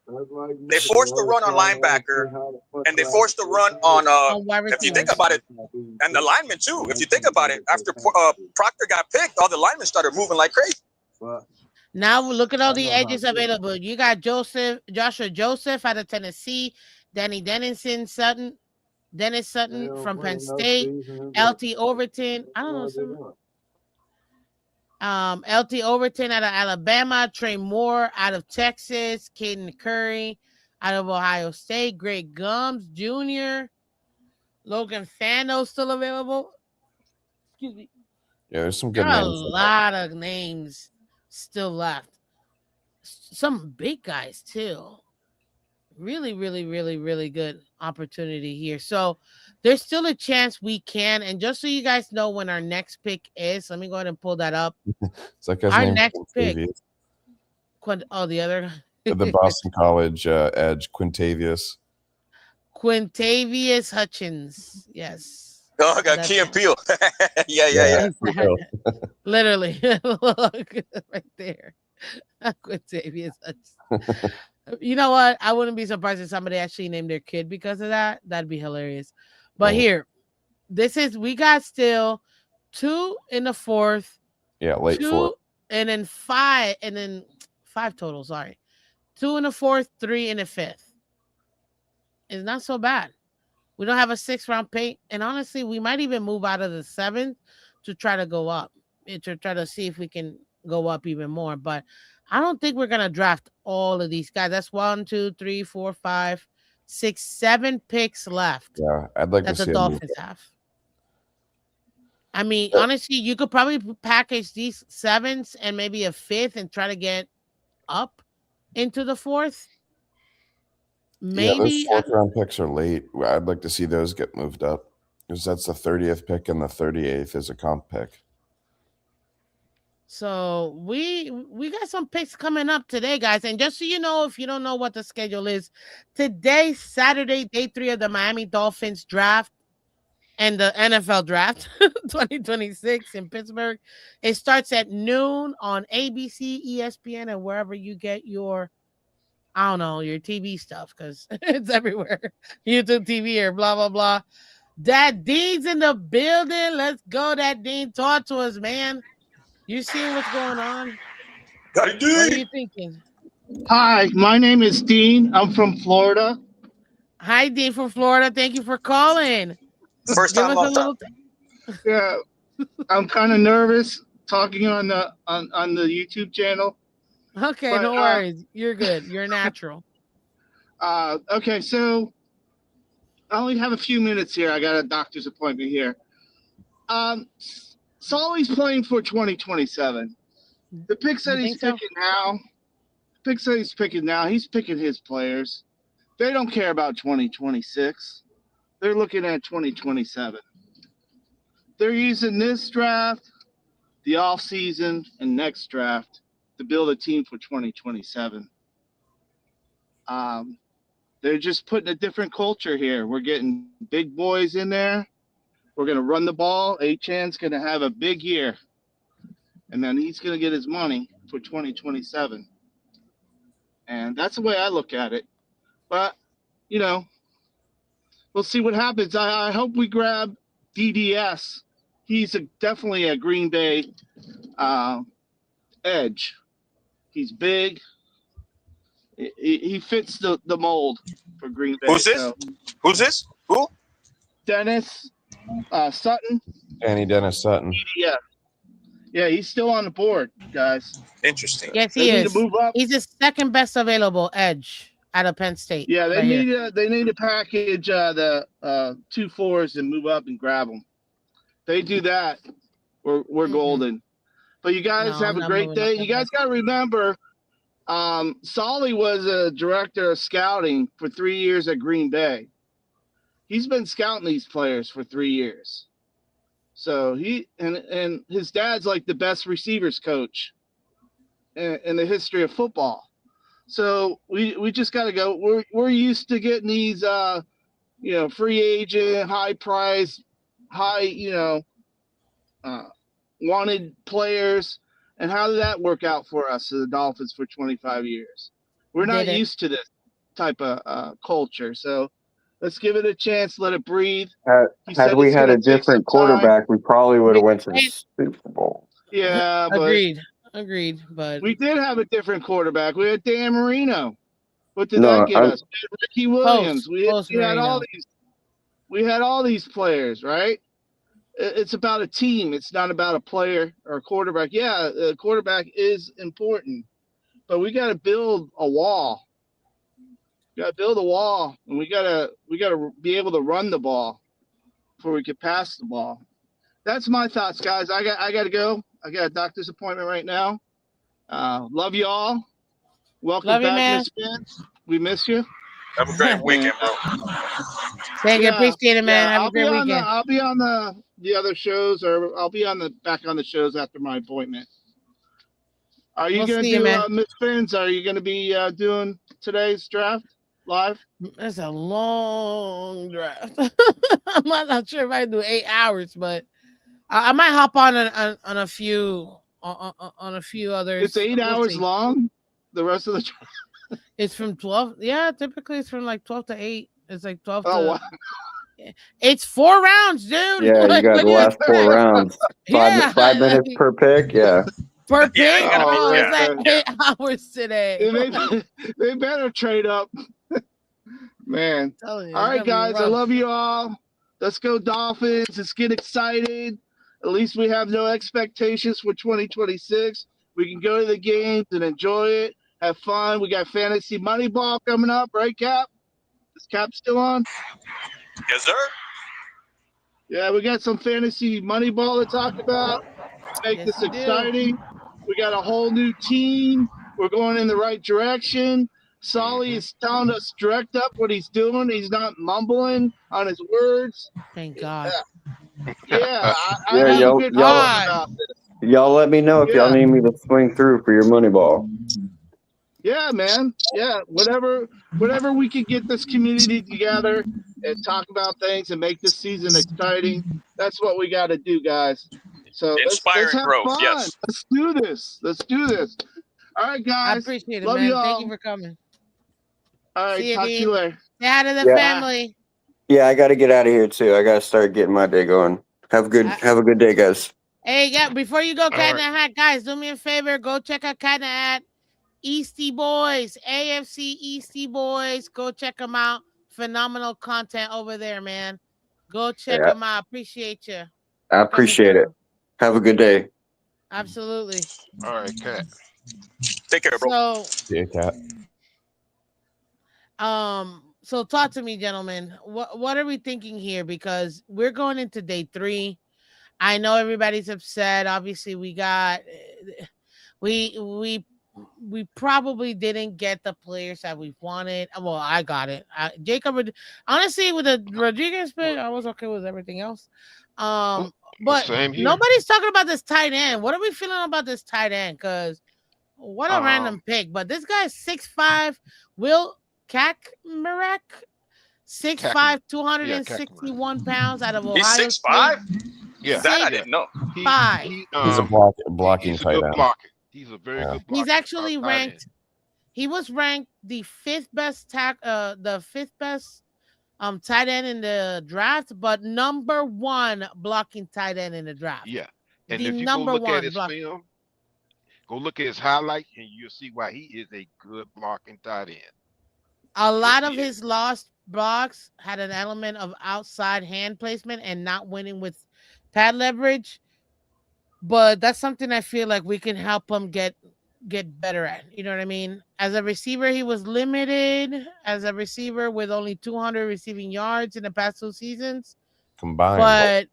They forced the run on linebacker, and they forced the run on. Wide If you think receivers. about it, and the linemen too. If you think about it, after Proctor got picked, all the linemen started moving like crazy. Now look at all the edges available. You got Joshua Joseph out of Tennessee, Dennis Sutton from Penn State, LT Overton. I don't know. LT Overton out of Alabama, Trey Moore out of Texas, Caden Curry out of Ohio State, Greg Gums Jr., Logan Fano still available. Excuse me. Yeah, there's some There good are a names. lot of names still left. Some big guys too. Really, really, really, really good opportunity here. So there's still a chance we can. And just so you guys know when our next pick is, let me go ahead and pull that up. It's like his Our name. next pick. The other The Boston College edge, Quintavious Hutchins. Yes. Oh, I got Key and Peele. yeah. Literally. Look right there. Quintavious Hutchins. You know what? I wouldn't be surprised if somebody actually named their kid because of that. That'd be hilarious. But here, we got still 2 in the 4th. Yeah, late 4th. And then 5 total. Sorry. 2 in the 4th, 3 in the 5th. It's not so bad. We don't have a 6th round pick. And honestly, we might even move out of the 7th to try to go up. To try to see if we can go up even more. But I don't think we're gonna draft all of these guys. That's 1, 2, 3, 4, 5, 6, 7 picks left. Yeah, I'd like to that see the Dolphins have. I mean, honestly, you could probably package these 7s and maybe a 5th and try to get up into the 4th. Maybe those 4th round picks are late. I'd like to see those get moved up because that's the 30th pick and the 38th is a comp pick. So we got some picks coming up today, guys. And just so you know, if you don't know what the schedule is, today, Saturday, day 3 of the Miami Dolphins draft and the NFL draft 2026 in Pittsburgh. It starts at noon on ABC, ESPN, and wherever you get your, I don't know, your TV stuff, because it's everywhere. YouTube TV or blah, blah, blah. Dad Dean's in the building. Let's go, Dad Dean. Talk to us, man. You seeing what's going on? Got it, dude. What are you thinking? Hi, my name is Dean. I'm from Florida. Hi, Dean from Florida. Thank you for calling. First Give time, us a long time. little. Yeah, I'm kind of nervous talking on the YouTube channel, Okay, but no worries. You're good. You're natural. okay. So I only have a few minutes here. I got a doctor's appointment here. Um, Solly's playing for 2027. The picks that You he's think so? picking now, he's picking his players. They don't care about 2026. They're looking at 2027. They're using this draft, the off season, and next draft to build a team for 2027. Um, they're just putting a different culture here. We're getting big boys in there. We're going to run the ball. Achan's going to have a big year, and then he's going to get his money for 2027. And that's the way I look at it. But, you know, we'll see what happens. I hope we grab DDS. He's definitely a Green Bay uh, edge. He's big. He fits the mold for Green Bay. Who's this? So Who's this? Who? Dennis Sutton, Danny Dennis Sutton. DDS. Yeah, he's still on the board, guys. Interesting. Yes, They he need to is. move up. He's the second best available edge out of Penn State. Yeah, right here. they need to package the 2 4s and move up and grab them. They do that, we're Mhm. golden. But you guys No, have I'm a not great moving up day. that You guys fast. got to remember, Solly was a director of scouting for 3 years at Green Bay. He's been scouting these players for 3 years. So he and his dad's like the best receivers coach in the history of football. So we just got to go. We're used to getting these free agent, high price, high wanted players. And how did that work out for us, the Dolphins, for 25 years? We're not Didn't. used to this type of culture. So let's give it a chance, let it breathe. He Had said we it's had going a to take some different time. quarterback, we probably would have went to the Hey, Super Bowl. Yeah, but agreed. But we did have a different quarterback. We had Dan Marino. What did that No, get us? We had Ricky Williams. post We had all Marino. these. We had all these players, right? It's about a team. It's not about a player or a quarterback. Yeah, a quarterback is important, but we got to build a wall. We got to build a wall, and we got to be able to run the ball before we can pass the ball. That's my thoughts, guys. I got to go. I got a doctor's appointment right now. Love you all. Welcome Love you, back, man. Miss Vince. We miss you. Have a great weekend, bro. Thank you. Yeah, Appreciate it, man. Have a I'll be great on weekend. the other shows, or I'll be back on the shows after my appointment. Are you We'll gonna see you, do man. Miss Fins? Are you gonna be doing today's draft live? It's a long draft. I'm not sure if I do 8 hours, but I might hop on a few on a few others. It's 8 We'll hours see. long. The rest of the It's from 12. Yeah, typically it's from like 12 to 8. It's like 12 oh to. wow. It's 4 rounds, dude. Yeah, you Like, got what the do you last 4 expect? rounds. Yeah, 5 minutes per pick. Yeah. per Yeah, pick. you gotta be. Oh, It's Yeah, like man. 8 hours today. They better trade up, man. I'm telling you, All it's right, gonna be guys. I rough. love you all. Let's go Dolphins. Let's get excited. At least we have no expectations for 2026. We can go to the games and enjoy it, have fun. We got fantasy Moneyball coming up, right, Cap? Is Cap still on? yes, sir. Yeah, we got some fantasy Moneyball to talk about. Make Yes, this you do. exciting. We got a whole new team. We're going in the right direction. Solly is telling us direct up what he's doing. He's not mumbling on his words. Thank God. Yeah, I Yeah, have a Thank good feeling God. about this. y'all let me know if Yeah. y'all need me to swing through for your money ball. Yeah, man. Yeah, whatever we could get this community together and talk about things and make this season exciting. That's what we got to do, guys. So Inspire let's and have growth. fun. Yes. Let's do this. Let's do this. All right, I guys. appreciate it, Love man. you Thank all. you for coming. All right, See you, talk to you Dean. later. Say hi to the Yeah. family. Yeah, I got to get out of here too. I got to start getting my day going. Have a good day, guys. Hey, yeah, before you go, Cat in right. the Hat, guys, do me a favor. Go check out Cat in the Hat. Eastie Boys, AFC Eastie Boys. Go check them out. phenomenal content over there, man. Go check Yeah, him out. Appreciate you I for coming appreciate it. through. Have a good day. Absolutely. All right, Cat. Take care, bro. So, See ya, Cat. so talk to me, gentlemen. What are we thinking here? Because we're going into day 3. I know everybody's upset. Obviously, we we we probably didn't get the players that we wanted. Well, I got it. Honestly, with the Rodriguez pick, I was okay with everything else. Well, But same here. nobody's talking about this tight end. What are we feeling about this tight end? Because what a random Um, pick. But this guy's 6'5", Will Kakmarek, Kaepernick. 6'5", Yeah, Kaepernick. 261 pounds out of He's Ohio six State. five. Yeah, That I yeah. didn't know. Five. He He's a blocking he's a tight good end. blocker. He's a very Yeah. good He's blocking actually tight end. ranked. He was ranked the fifth best tight end in the draft, but number one blocking tight end in the draft. Yeah. And The if you go number look at one his block. film, go look at his highlights, and you'll see why he is a good blocking tight end. A Yes, lot of he is. his lost blocks had an element of outside hand placement and not winning with pad leverage. But that's something I feel like we can help him get better at. You know what I mean? As a receiver, he was limited as a receiver with only 200 receiving yards in the past 2 seasons. Combined.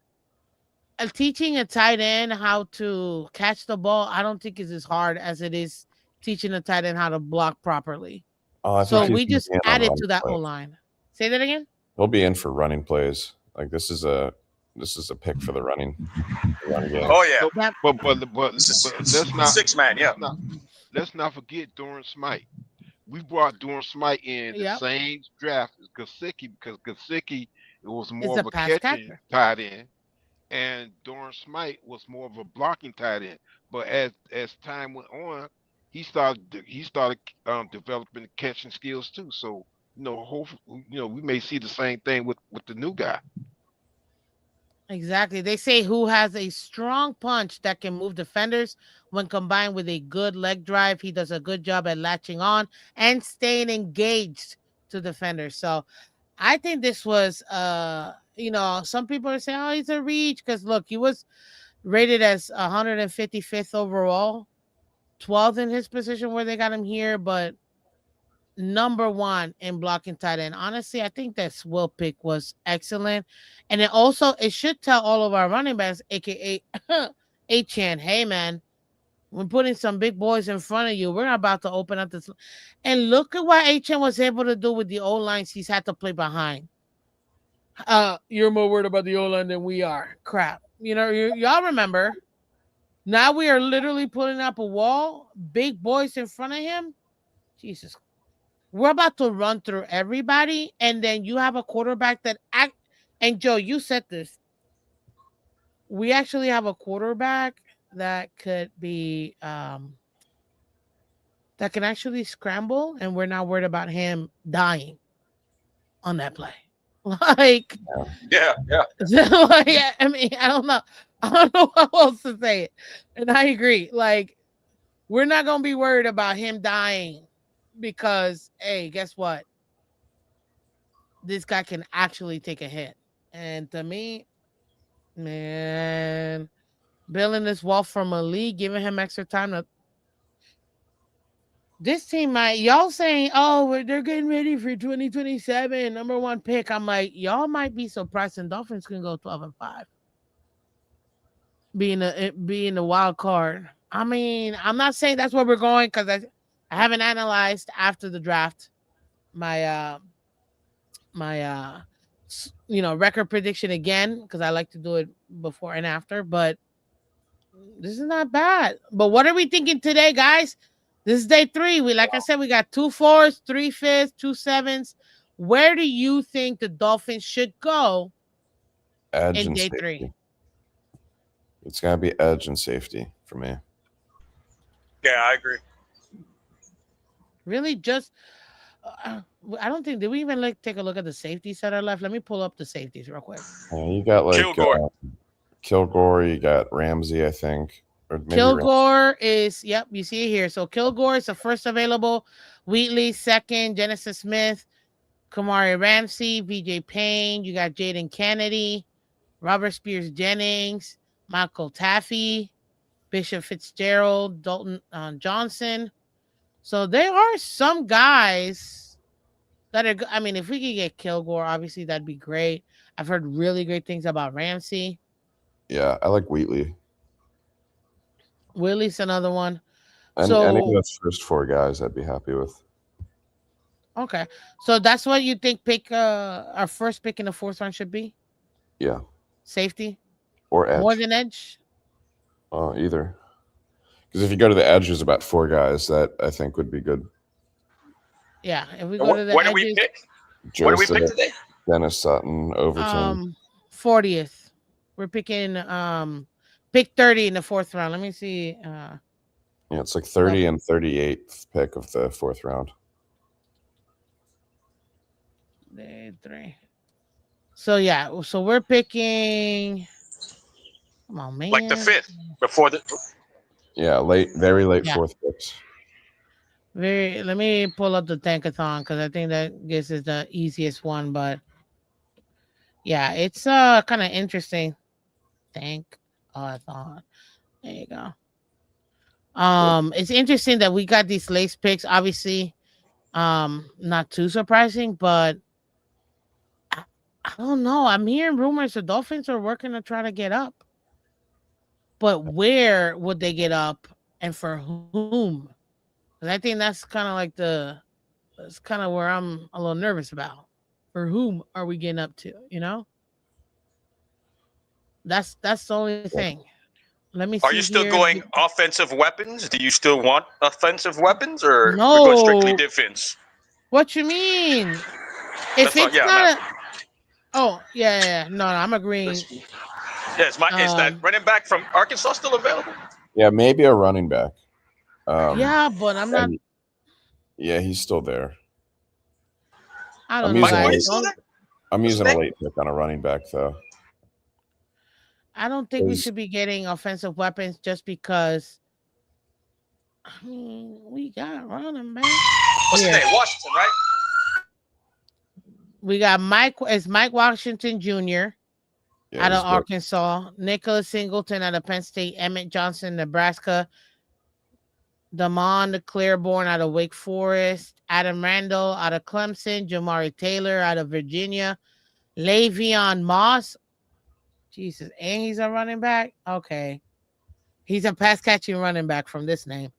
But teaching a tight end how to catch the ball, I don't think is as hard as it is teaching a tight end how to block properly. Oh, I think So Right. he's we gonna just be in on added running to that O plays. line. Say that again. He'll be in for running plays. Like this is a pick for the running game. Oh yeah, So, That but this let's is not 6 man. Yeah. let's not forget Durham Smite. We brought Durham Smite in the yep same draft as Gasicki because Gasicki was is more a of a pass catching catcher. tight end, and Durham Smite was more of a blocking tight end. But as time went on, he started developing catching skills too. So we may see the same thing with the new guy. Exactly. They say who has a strong punch that can move defenders when combined with a good leg drive. He does a good job at latching on and staying engaged to defenders. So I think this was some people are saying, oh, he's a reach because look, he was rated as 155th overall, 12th in his position where they got him here, but number one in blocking tight end. Honestly, I think that Will pick was excellent. And it should tell all of our running backs, aka Chan, hey man, we're putting some big boys in front of you. We're about to open up this. And look at what Chan was able to do with the O lines he's had to play behind. You're more worried about the O line than we are. Crap. Y'all remember. Now we are literally putting up a wall, big boys in front of him. Jesus, we're about to run through everybody, and then you have a quarterback that act. And Joe, you said this. We actually have a quarterback that could be that can actually scramble, and we're not worried about him dying on that play. Like, Yeah. Yeah. like, I mean, I don't know. I don't know how else to say it. And I agree. Like, we're not gonna be worried about him dying because, hey, guess what? This guy can actually take a hit. And to me, man, building this wall from a league, giving him extra time to this team might y'all saying, oh, they're getting ready for 2027, number one pick. I'm like, y'all might be surprised and Dolphins can go 12-5. Being a wild card. I mean, I'm not saying that's where we're going because I haven't analyzed after the draft my record prediction again because I like to do it before and after, but this is not bad. But what are we thinking today, guys? This is day 3. Like I said, we got 2 4s, 3 5s, 2 7s. Where do you think the Dolphins should go Edge in and day 3? safety. It's gonna be edge and safety for me. Yeah, I agree. Really, just I don't think did we even take a look at the safeties that are left. Let me pull up the safeties real quick. Yeah, you got like Kilgore. Kilgore, you got Ramsey, I think, or maybe Kilgore is you see it here. So Kilgore is the first available, Wheatley second, Genesis Smith, Kamari Ramsey, VJ Payne. You got Jaden Kennedy, Robert Spears Jennings, Michael Taffy, Bishop Fitzgerald, Dalton Johnson. So there are some guys that are. I mean, if we could get Kilgore, obviously that'd be great. I've heard really great things about Ramsey. Yeah, I like Wheatley. Willie's another one. Any of So those first four guys, I'd be happy with. okay, so that's what you think. Pick our first pick in the fourth round should be Yeah, safety or more edge. than edge. Either. Because if you go to the edge, there's about four guys that I think would be good. Yeah, if we And go to the what did we edges, pick? What did we pick Joseph, today? Dennis Sutton, Overton. 40th. We're picking pick 30 in the fourth round. Let me see. Yeah, it's like Well, 30 and 38th pick of the fourth round. three. So yeah, so we're picking. Come on, man. Like the fifth before the. Yeah, very late Yeah. fourth picks. Let me pull up the tankathon because I think that this is the easiest one. But yeah, it's kind of interesting. Tankathon. There you go. It's interesting that we got these lace picks. Obviously, not too surprising, but I don't know. I'm hearing rumors the Dolphins are working to try to get up. But where would they get up and for whom? 'Cause I think that's kind of like that's kind of where I'm a little nervous about. For whom are we getting up to? You know, that's the only thing. Let me Are see you still here. going offensive weapons? Do you still want offensive weapons, or we're going strictly No, defense? what you mean? If That's all. it's Yeah, I'm not a, asking. oh yeah, no, I'm agreeing. Yeah, is that Um, running back from Arkansas still available? Yeah, maybe a running back. yeah, but I'm not. and yeah, he's still there. I I'm don't know, Mike using a guys. White late. still Don't. there? I'm What's his using a name? late pick on a running back though. I don't think we 'Cause- should be getting offensive weapons just because. I mean, we got running back What's his here. name? Washington, right? We got Mike. It's Mike Washington Jr. yeah, out he's of good. Arkansas, Nicholas Singleton out of Penn State, Emmett Johnson, Nebraska, Damon Claiborne out of Wake Forest, Adam Randall out of Clemson, Jamari Taylor out of Virginia, Le'Veon Moss. Jesus, and he's a running back. Okay, he's a pass catching running back from this name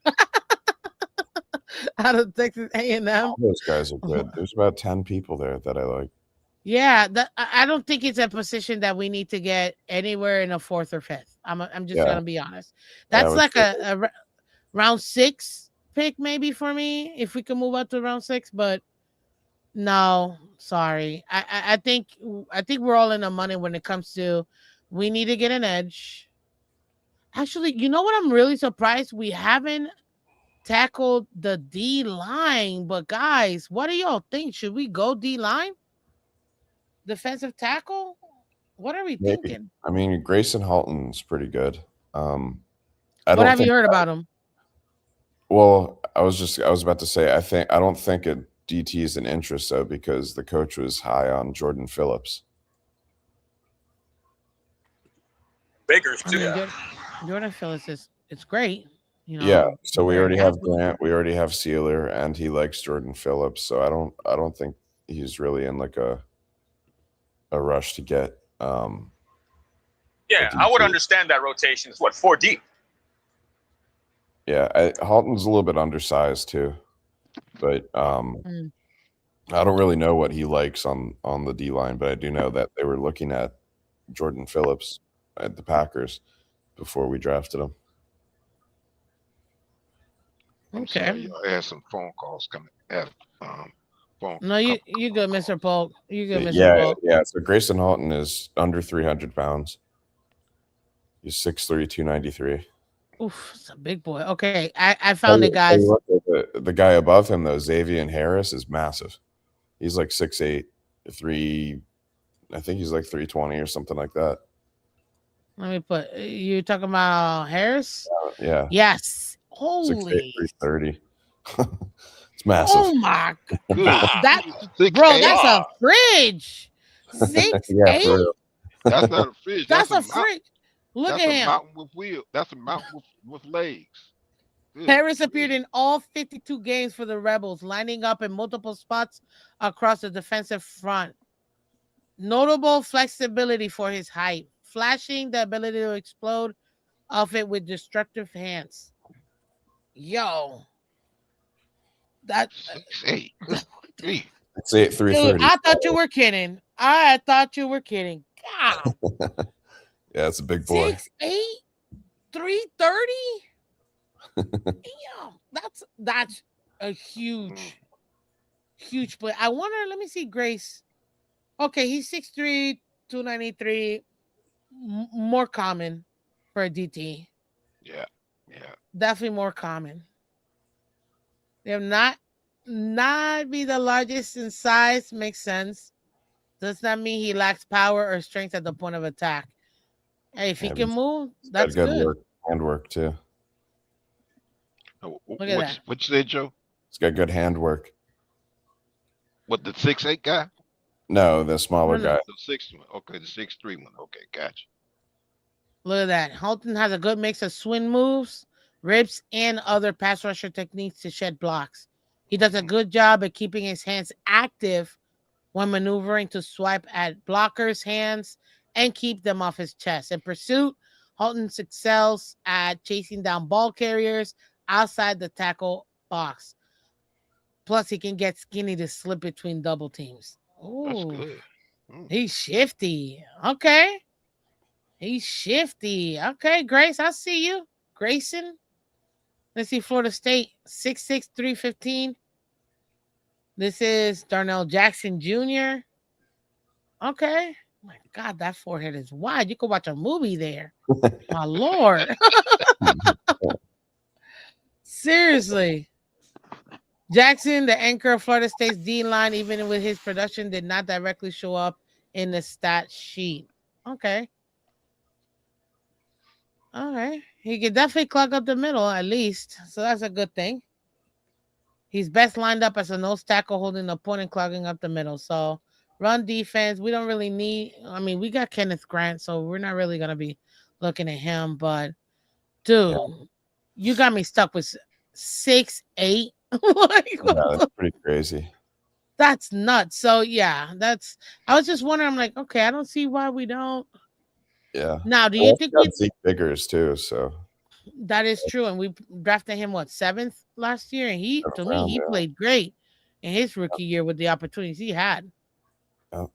out of Texas A&M. All those guys are good. There's about 10 people there that I like. Yeah, I don't think it's a position that we need to get anywhere in a fourth or fifth. I'm just Yeah. gonna be honest. Yeah, I That's would like say a round 6 pick maybe for me if we can move up to round 6. But no, sorry. I think we're all in the money when it comes to we need to get an edge. Actually, you know what? I'm really surprised we haven't tackled the D line. But guys, what do y'all think? Should we go D line? Defensive tackle? What are we maybe. thinking? I mean, Grayson Halton's pretty good. I What don't have you think. heard about him? Well, I was about to say I don't think a DT is an interest though because the coach was high on Jordan Phillips. Bakers I too. mean, Yeah. Jordan Phillips is it's great. You know, Yeah, so we very already have athlete. Grant, we already have Sealer, and he likes Jordan Phillips. So I don't think he's really in like a rush to get. Yeah, a I would DT. understand that rotation. It's what, 4 deep? Yeah, Halton's a little bit undersized too, but Mm. I don't really know what he likes on the D line, but I do know that they were looking at Jordan Phillips at the Packers before we drafted him. I'm sorry, Okay. y'all. I had some phone calls coming. Phone. No, you good, Mr. Polk. You good, Mr. Yeah, Polk. yeah. So Grayson Halton is under 300 pounds. He's 6'3", 293. Oof, it's a big boy. Okay, I found it, Tell guys. you what, the guy above him though, Xavier Harris, is massive. He's like 6'8", 3. I think he's like 320 or something like that. Let me put. You talking about Harris? Yeah, Yes. 6'8", Holy. 330. It's It's massive. Oh my Good. that Six bro, eight. that's a fridge. 6 Yeah, 8? for real. That's not a fish. That's a fridge. Look That's at a him. mountain with wheels. That's a mountain with legs. Good. Harris appeared in all 52 games for the Rebels, lining up in multiple spots across the defensive front. Notable flexibility for his height, flashing the ability to explode off it with destructive hands. Yo, that 6'8". Good grief. It's 8 dude, 330. I thought you were kidding. I thought you were kidding. God, Yeah, it's a big boy. 6'8", 330. Damn, that's a huge play. I wonder. Let me see, Grace. Okay, he's 6'3", 293. More common for a DT. Yeah. Yeah. Definitely more common. They're not be the largest in size. Makes sense. Does not mean he lacks power or strength at the point of attack. Hey, if he Yeah, can move, he's got that's good good. work, handwork too. Look at that. What you say, Joe? He's got good handwork. What, the 6'8" guy? No, the smaller No. guy. The 6 one. Okay, the 6'3" one. Okay, gotcha. Look at that. Holton has a good mix of swing moves, rips, and other pass rusher techniques to shed blocks. He does a good job at keeping his hands active when maneuvering to swipe at blockers' hands and keep them off his chest. In pursuit, Holton excels at chasing down ball carriers outside the tackle box. Plus, he can get skinny to slip between double teams. That's Ooh, good. he's shifty. Okay. He's shifty. Okay, Grace, I see you. Grayson. Let's see, Florida State, 6'6", 315. This is Darnell Jackson Jr. Okay. My God, that forehead is wide. You could watch a movie there. My Lord. Seriously. Jackson, the anchor of Florida State's D line, even with his production, did not directly show up in the stat sheet. Okay. All right. He could definitely clog up the middle at least. So that's a good thing. He's best lined up as a nose tackle holding the point and clogging up the middle. So run defense, we don't really need. I mean, we got Kenneth Grant, so we're not really gonna be looking at him. But dude, you got me stuck with 6'8". Like, Yeah, that's pretty crazy. that's nuts. So yeah, that's. I was just wondering. I'm like, okay, I don't see why we don't. Yeah. Now, do you think we? Zeke Biggers too? So That is true, and we drafted him what, 7th last year, and he, to me, round, he yeah. played great in his rookie year with the opportunities he had. Yep.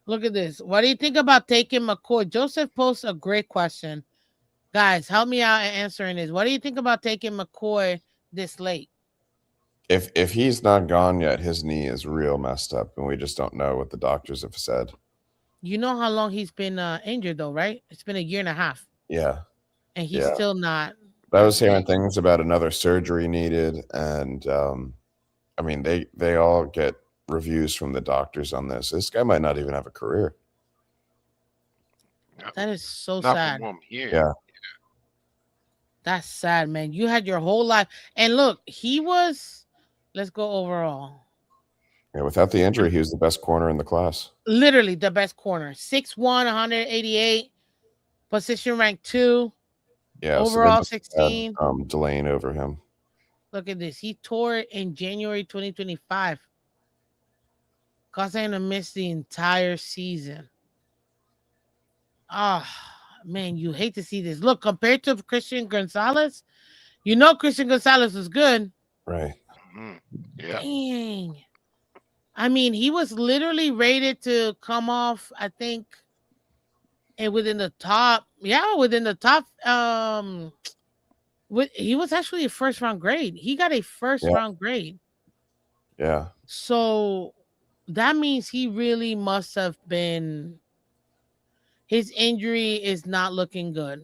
Look at this. What do you think about taking McCoy? Joseph posts a great question. Guys, help me out in answering this. What do you think about taking McCoy this late? If he's not gone yet, his knee is real messed up, and we just don't know what the doctors have said. You know how long he's been injured, though, right? It's been a year and a half, Yeah. and he's still not. I was hearing things about another surgery needed, and I mean they all get reviews from the doctors on this. This guy might not even have a career. That is so Not sad. from what I'm hearing. Yeah. That's sad, man. You had your whole life, and look, he was. Let's go overall. Yeah, without the injury, he was the best corner in the class. Literally the best corner. 6'1", 188, position rank 2. Yeah, Overall so they must have 16. had, Delane over him. Look at this. He tore it in January 2025. Causing him to miss the entire season. Ah, man, you hate to see this. Look, compared to Christian Gonzalez, you know Christian Gonzalez was good. Right. Yeah. Dang. I mean, he was literally rated to come off, I think, and within the top, he was actually a first round grade. He got a first round grade. Yeah. So that means he really must have been. His injury is not looking good.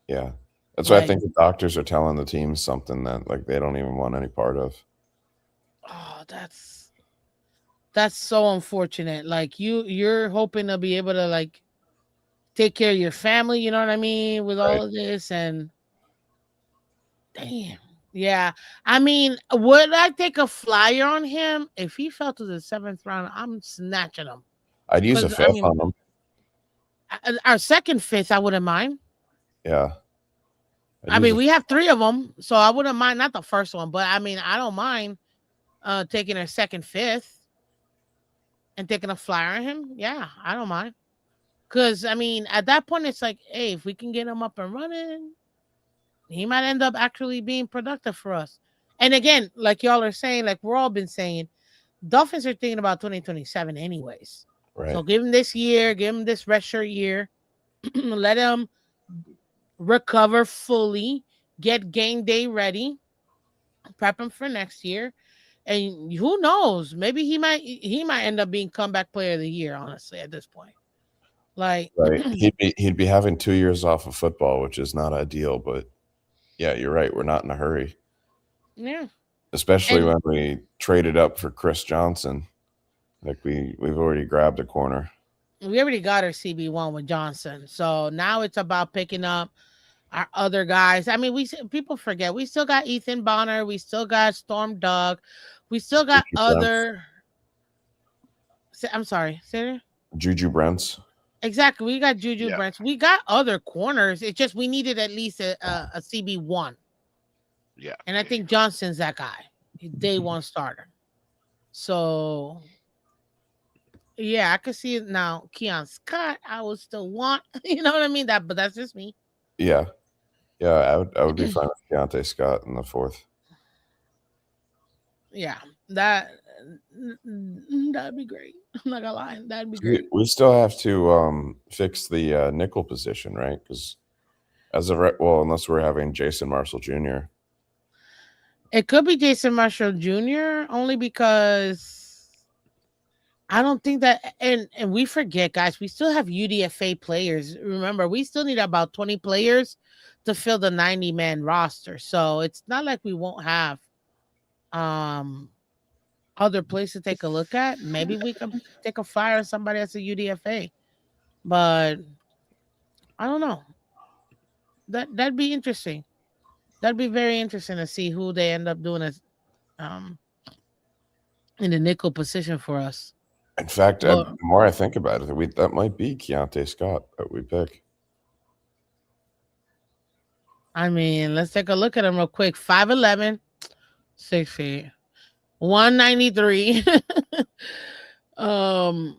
Yeah. That's why I think the doctors are telling the team something that like they don't even want any part of. Oh, that's so unfortunate. Like you're hoping to be able to like take care of your family, you know what I mean, with all of this, and damn, Yeah. I mean, would I take a flyer on him if he fell to the seventh round? I'm snatching him I'd use a because I fifth mean, on him. our second fifth, I wouldn't mind. Yeah, I'd I use mean, a. we have three of them, so I wouldn't mind. Not the first one, but I mean, I don't mind taking a second fifth and taking a flyer on him. Yeah, I don't mind. Because I mean, at that point, it's like, hey, if we can get him up and running, he might end up actually being productive for us. And again, like y'all are saying, like we're all been saying, Dolphins are thinking about 2027 anyways. So Right. give him this year, give him this redshirt year, let him recover fully, get game day ready, prep him for next year. And who knows? Maybe he might end up being comeback player of the year, honestly, at this point. Like Right. He'd be having 2 years off of football, which is not ideal. But yeah, you're right. We're not in a hurry, yeah. especially And when we traded up for Chris Johnson. Like we've already grabbed a corner. we already got our CB1 with Johnson. So now it's about picking up our other guys. I mean, people forget we still got Ethan Bonner, we still got Storm Doug, we still got Juju Brents. other. I'm sorry, Sarah. Juju Brents. Exactly, we got Juju Yeah, Brents. We got other corners. It's just we needed at least a CB1, yeah. and I There you think go. Johnson's that guy, day one starter. So yeah, I could see it now. Keon Scott, I would still want. You know what I mean? But that's just me. Yeah, yeah. I would be fine with Keontae Scott in the fourth. Yeah, that that'd be great. I'm not gonna lie, that'd be We, great. we still have to fix the nickel position, right? Because as of well, unless we're having Jason Marshall Jr. It could be Jason Marshall Jr. only because I don't think that, and we forget, guys, we still have UDFA players. Remember, we still need about 20 players to fill the 90-man roster. So it's not like we won't have um other places to take a look at. Maybe we can take a flyer on somebody that's a UDFA. But I don't know. That'd be interesting. That'd be very interesting to see who they end up doing as um in the nickel position for us. In fact, the But more I think about it, that might be Keontae Scott that we pick. I mean, let's take a look at him real quick. 5'11", 6 feet, 193. um,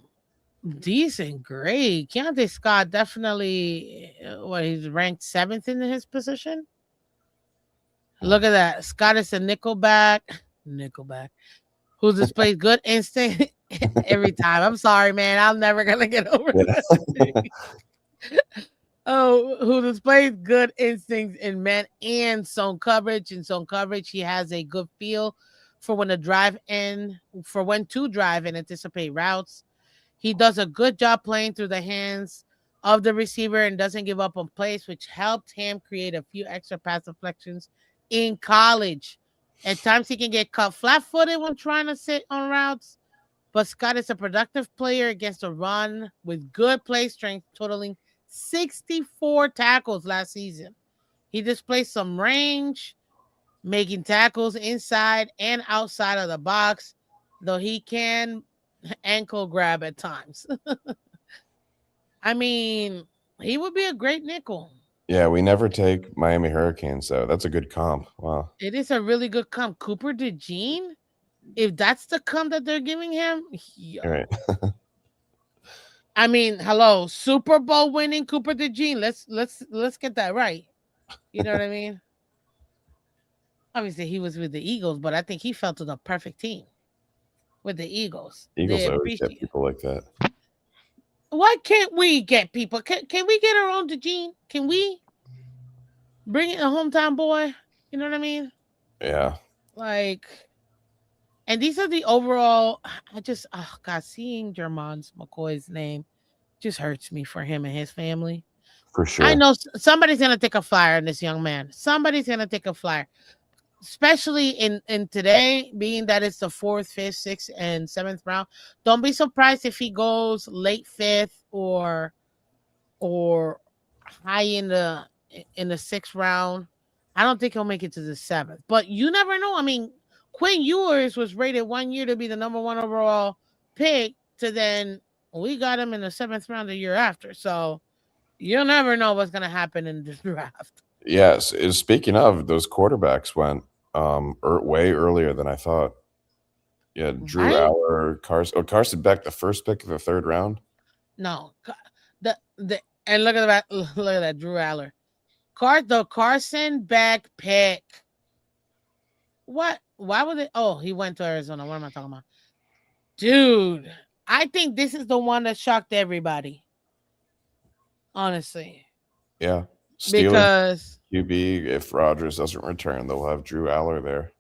decent grade. Keontae Scott definitely. What, he's ranked seventh in his position. Look at that. Scott is a nickelback. Nickelback. Who displays good instinct every time. I'm sorry, man. I'm never gonna get over Yeah. that. Oh, who displays good instincts in man and zone coverage. In zone coverage, he has a good feel for when to drive and anticipate routes. He does a good job playing through the hands of the receiver and doesn't give up on plays, which helped him create a few extra pass deflections in college. At times, he can get caught flat-footed when trying to sit on routes, but Scott is a productive player against the run with good play strength, totaling 64 tackles last season. He displays some range, making tackles inside and outside of the box, though he can ankle grab at times. I mean, he would be a great nickel. Yeah, we never take Miami Hurricanes, though. That's a good comp. Wow. It is a really good comp. Cooper DeJean, if that's the comp that they're giving him, All right. yo. I mean, hello, Super Bowl winning Cooper DeJean. Let's get that right. You know what I mean? Obviously, he was with the Eagles, but I think he fell to the perfect team with the Eagles. Eagles They always get appreciate. people like that. Why can't we get people? Can we get our own DeJean? Can we bring in a hometown boy? You know what I mean? Yeah, Like, and these are the overall. I just, oh God, seeing Jermon's McCoy's name just hurts me for him and his family. for I sure. know somebody's gonna take a flyer on this young man. Somebody's gonna take a flyer, especially in today, being that it's the fourth, fifth, sixth, and seventh round. Don't be surprised if he goes late fifth or high in the sixth round. I don't think he'll make it to the 7th. But you never know. I mean, Quinn Ewers was rated 1 year to be the number 1 overall pick. To then we got him in the 7th round the year after. So you'll never know what's gonna happen in this draft. Yes. Speaking of, those quarterbacks went way earlier than I thought. Yeah, Drew Right? Aller, Carson. Oh, Carson Beck, the first pick of the 3rd round. No, the and look at that. Look at that, Drew Aller. The Carson Beck pick. What? Why would it? Oh, he went to Arizona. What am I talking about? Dude, I think this is the one that shocked everybody. Honestly. Yeah. Steelers Because QB, if Rodgers doesn't return, they'll have Drew Aller there.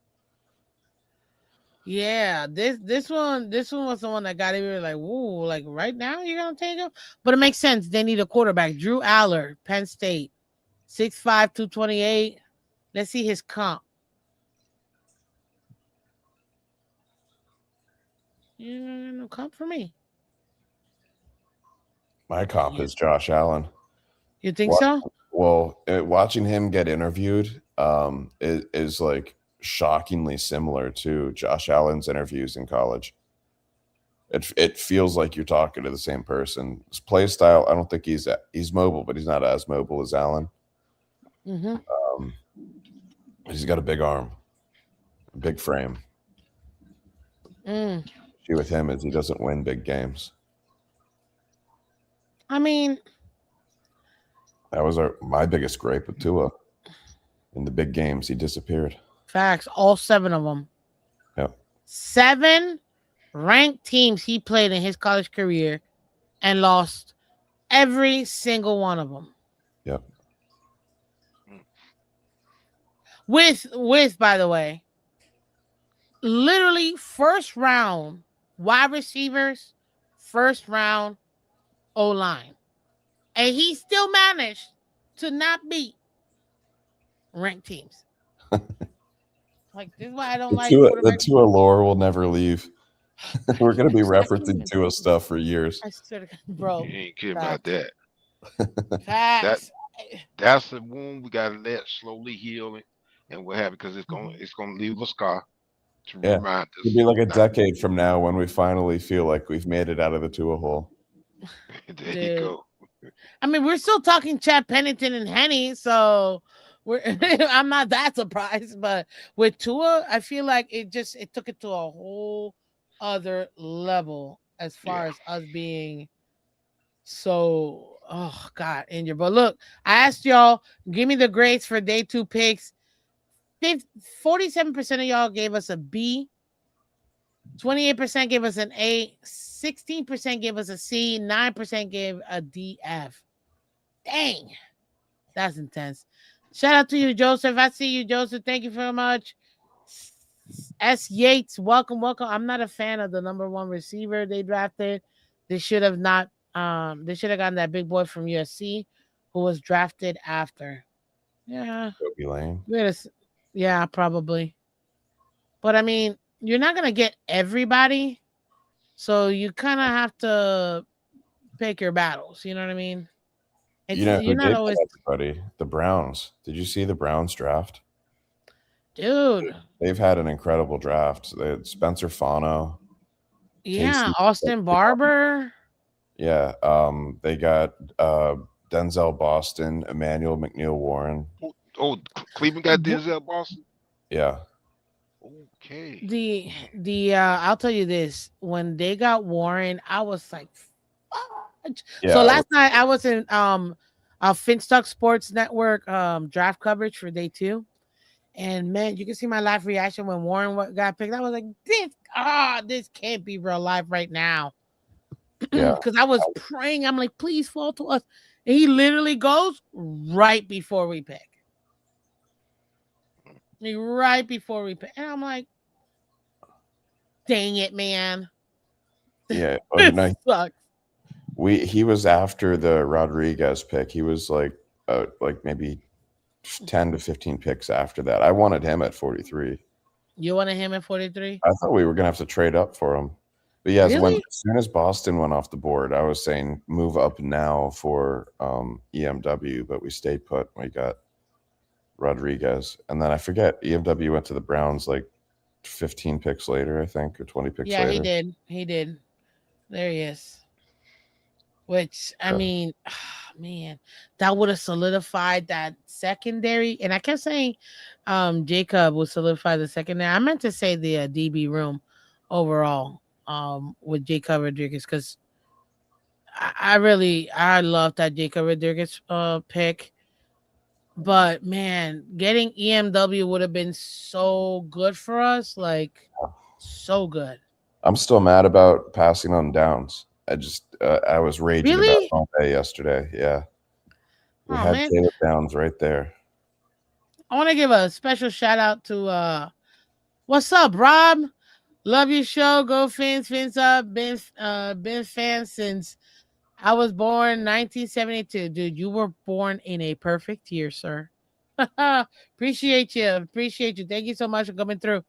yeah, this one was the one that got everybody like, whoa, like right now you're gonna take him? But it makes sense. They need a quarterback. Drew Aller, Penn State, 6'5", 228. Let's see his comp. No comp for me. My comp is Josh Allen. You think so? Well, watching him get interviewed is like shockingly similar to Josh Allen's interviews in college. It feels like you're talking to the same person. His play style, I don't think he's mobile, but he's not as mobile as Allen. Mm-hmm. He's got a big arm, a big frame. Mm. Issue with him is he doesn't win big games. I mean, That was my biggest gripe with Tua. In the big games, he disappeared. facts. All 7 of them. Yep. 7 ranked teams he played in his college career and lost every single one of them. Yep. With by the way, literally first round wide receivers, first round O-line. And he still managed to not beat ranked teams. Like, this is why I don't like The Tua lore will never leave. We're going to be referencing Tua stuff for years. I swear to God, bro. You ain't kidding about that. Facts. That's the wound we gotta let slowly heal it and what have because it's gonna leave a scar to remind us. It'll be like a decade from now when we finally feel like we've made it out of the Tua hole. There you go. I mean, we're still talking Chad Pennington and Henny, so I'm not that surprised. But with Tua, I feel like it took it to a whole other level as far as us being so, oh God, injured. But look, I asked y'all, give me the grades for day 2 picks. 47% of y'all gave us a B, 28% gave us an A, 16% gave us a C, 9% gave a DF. Dang, that's intense. Shout out to you, Joseph. I see you, Joseph. Thank you very much. S. Yates, welcome. I'm not a fan of the number 1 receiver they drafted. They should have not. They should have gotten that big boy from USC who was drafted after. Yeah. Kobe Lane. Yeah, probably. But I mean, you're not gonna get everybody, so you kind of have to pick your battles. You know what I mean? You're not always everybody. The Browns. Did you see the Browns draft? Dude, they've had an incredible draft. They had Spencer Fano. Yeah, Casey, Austin Barber. Yeah, they got Denzel Boston, Emmanuel McNeil Warren. Oh, Cleveland got Denzel Boston. Yeah. Okay. The I'll tell you this: when they got Warren, I was like, fudge. Yeah, so last night I was in Finstock Sports Network draft coverage for day 2. And man, you can see my live reaction when Warren got picked. I was like, this can't be real life right now. Because I was praying. I'm like, please fall to us. And he literally goes right before we pick. Right before we pick. And I'm like, dang it, man. Yeah. It sucks. He was after the Rodriguez pick. He was like maybe 10 to 15 picks after that. I wanted him at 43. You wanted him at 43? I thought we were gonna have to trade up for him. But yes, as soon as Boston went off the board, I was saying move up now for EMW, but we stayed put. We got Rodriguez, and then I forget EMW went to the Browns like 15 picks later, I think, or 20 picks Yeah, he later. did. He did. There he is. Which I Okay. mean, man, that would have solidified that secondary. And I kept saying, Jacob would solidify the secondary. I meant to say the DB room overall, with Jacob Rodriguez because I love that Jacob Rodriguez pick. But man, getting EMW would have been so good for us, like so good. I'm still mad about passing on downs. I was raging about it Really? all day yesterday. Yeah, we Oh had man, Caleb Downs right there. I want to give a special shout out to what's up, Rob? Love your show. Go Fins, Fins up. Been fan since I was born 1972. Dude, you were born in a perfect year, sir. Appreciate you. Appreciate you. Thank you so much for coming through.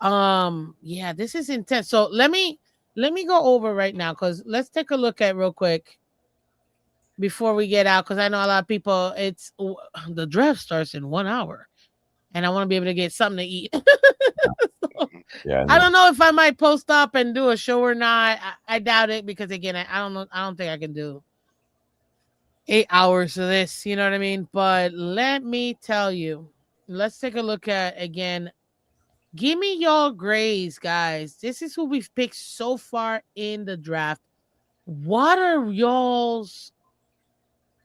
Yeah, this is intense. So let me go over right now because let's take a look at real quick before we get out because I know a lot of people the draft starts in 1 hour and I want to be able to get something to eat. So, Yeah, I I need. don't know if I might post up and do a show or not. I doubt it because again, I don't know. I don't think I can do 8 hours of this. You know what I mean? But let me tell you. Let's take a look at again. Give me your grades, guys. This is who we've picked so far in the draft. What are y'all's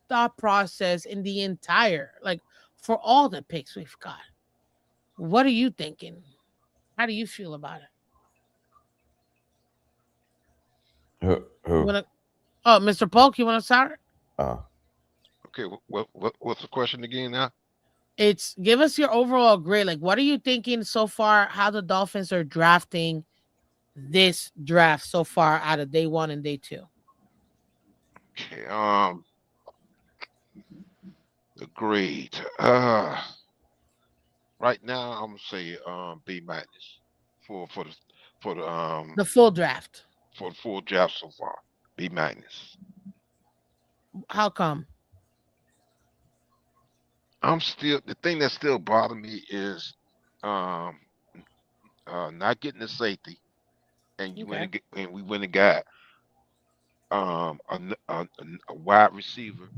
thought process in the entire like for all the picks we've got? What are you thinking? How do you feel about it? Who? You Who? want to? Oh, Mr. Polk, you want to start? Uh, Okay, what's the question again now? It's give us your overall grade. Like, what are you thinking so far? How the Dolphins are drafting this draft so far out of day one and day two? Okay, the grade. Right now I'm gonna say B minus for the for the The full draft. for the full draft so far. B minus. How come? I'm still the thing that still bother me is um not getting the safety and Okay. and we went and got a wide receiver,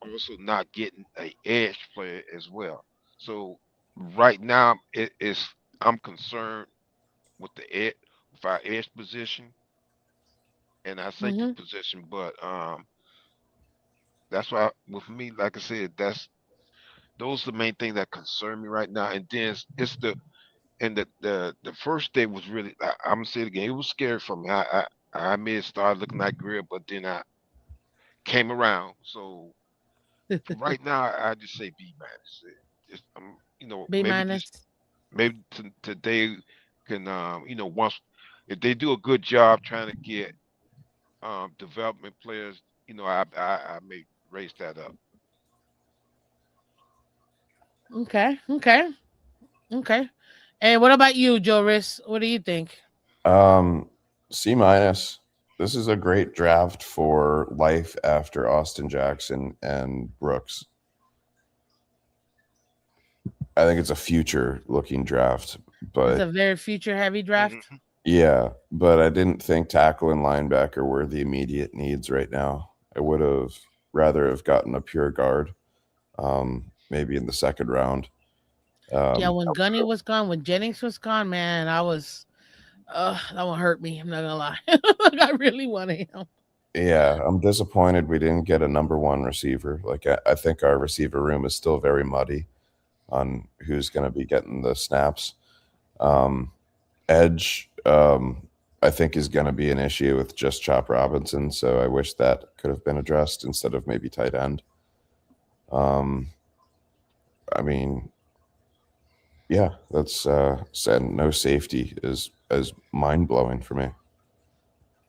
also not getting a edge player as well. So right now it is I'm concerned with the ed with our edge position and our safety Mm-hmm. position, but that's why with me, like I said, that's those are the main things that concern me right now. And then it's the and the first day was really I'm gonna say it again, it was scary for me. I may have started looking like Greer, but then I came around. So for right now, I just say B minus. Just B minus. maybe today can once if they do a good job trying to get development players, I may raise that up. Okay. Okay. Okay. And what about you, Joris? What do you think? um, C minus. This is a great draft for life after Austin Jackson and Brooks. I think it's a future looking draft, It's a but very future heavy draft. Hmm. yeah, but I didn't think tackle and linebacker were the immediate needs right now. I would have rather have gotten a pure guard, maybe in the second round. Yeah, Um, when Gunny was gone, when Jennings was gone, man, I was that one hurt me. I'm not gonna lie. Like I really wanted him. yeah, I'm disappointed we didn't get a number one receiver. Like I think our receiver room is still very muddy on who's going to be getting the snaps. Um, Edge, I think, is going to be an issue with just Chop Robinson. So I wish that could have been addressed instead of maybe tight end. Um, I mean, yeah, that's said. No safety is as mind blowing for me.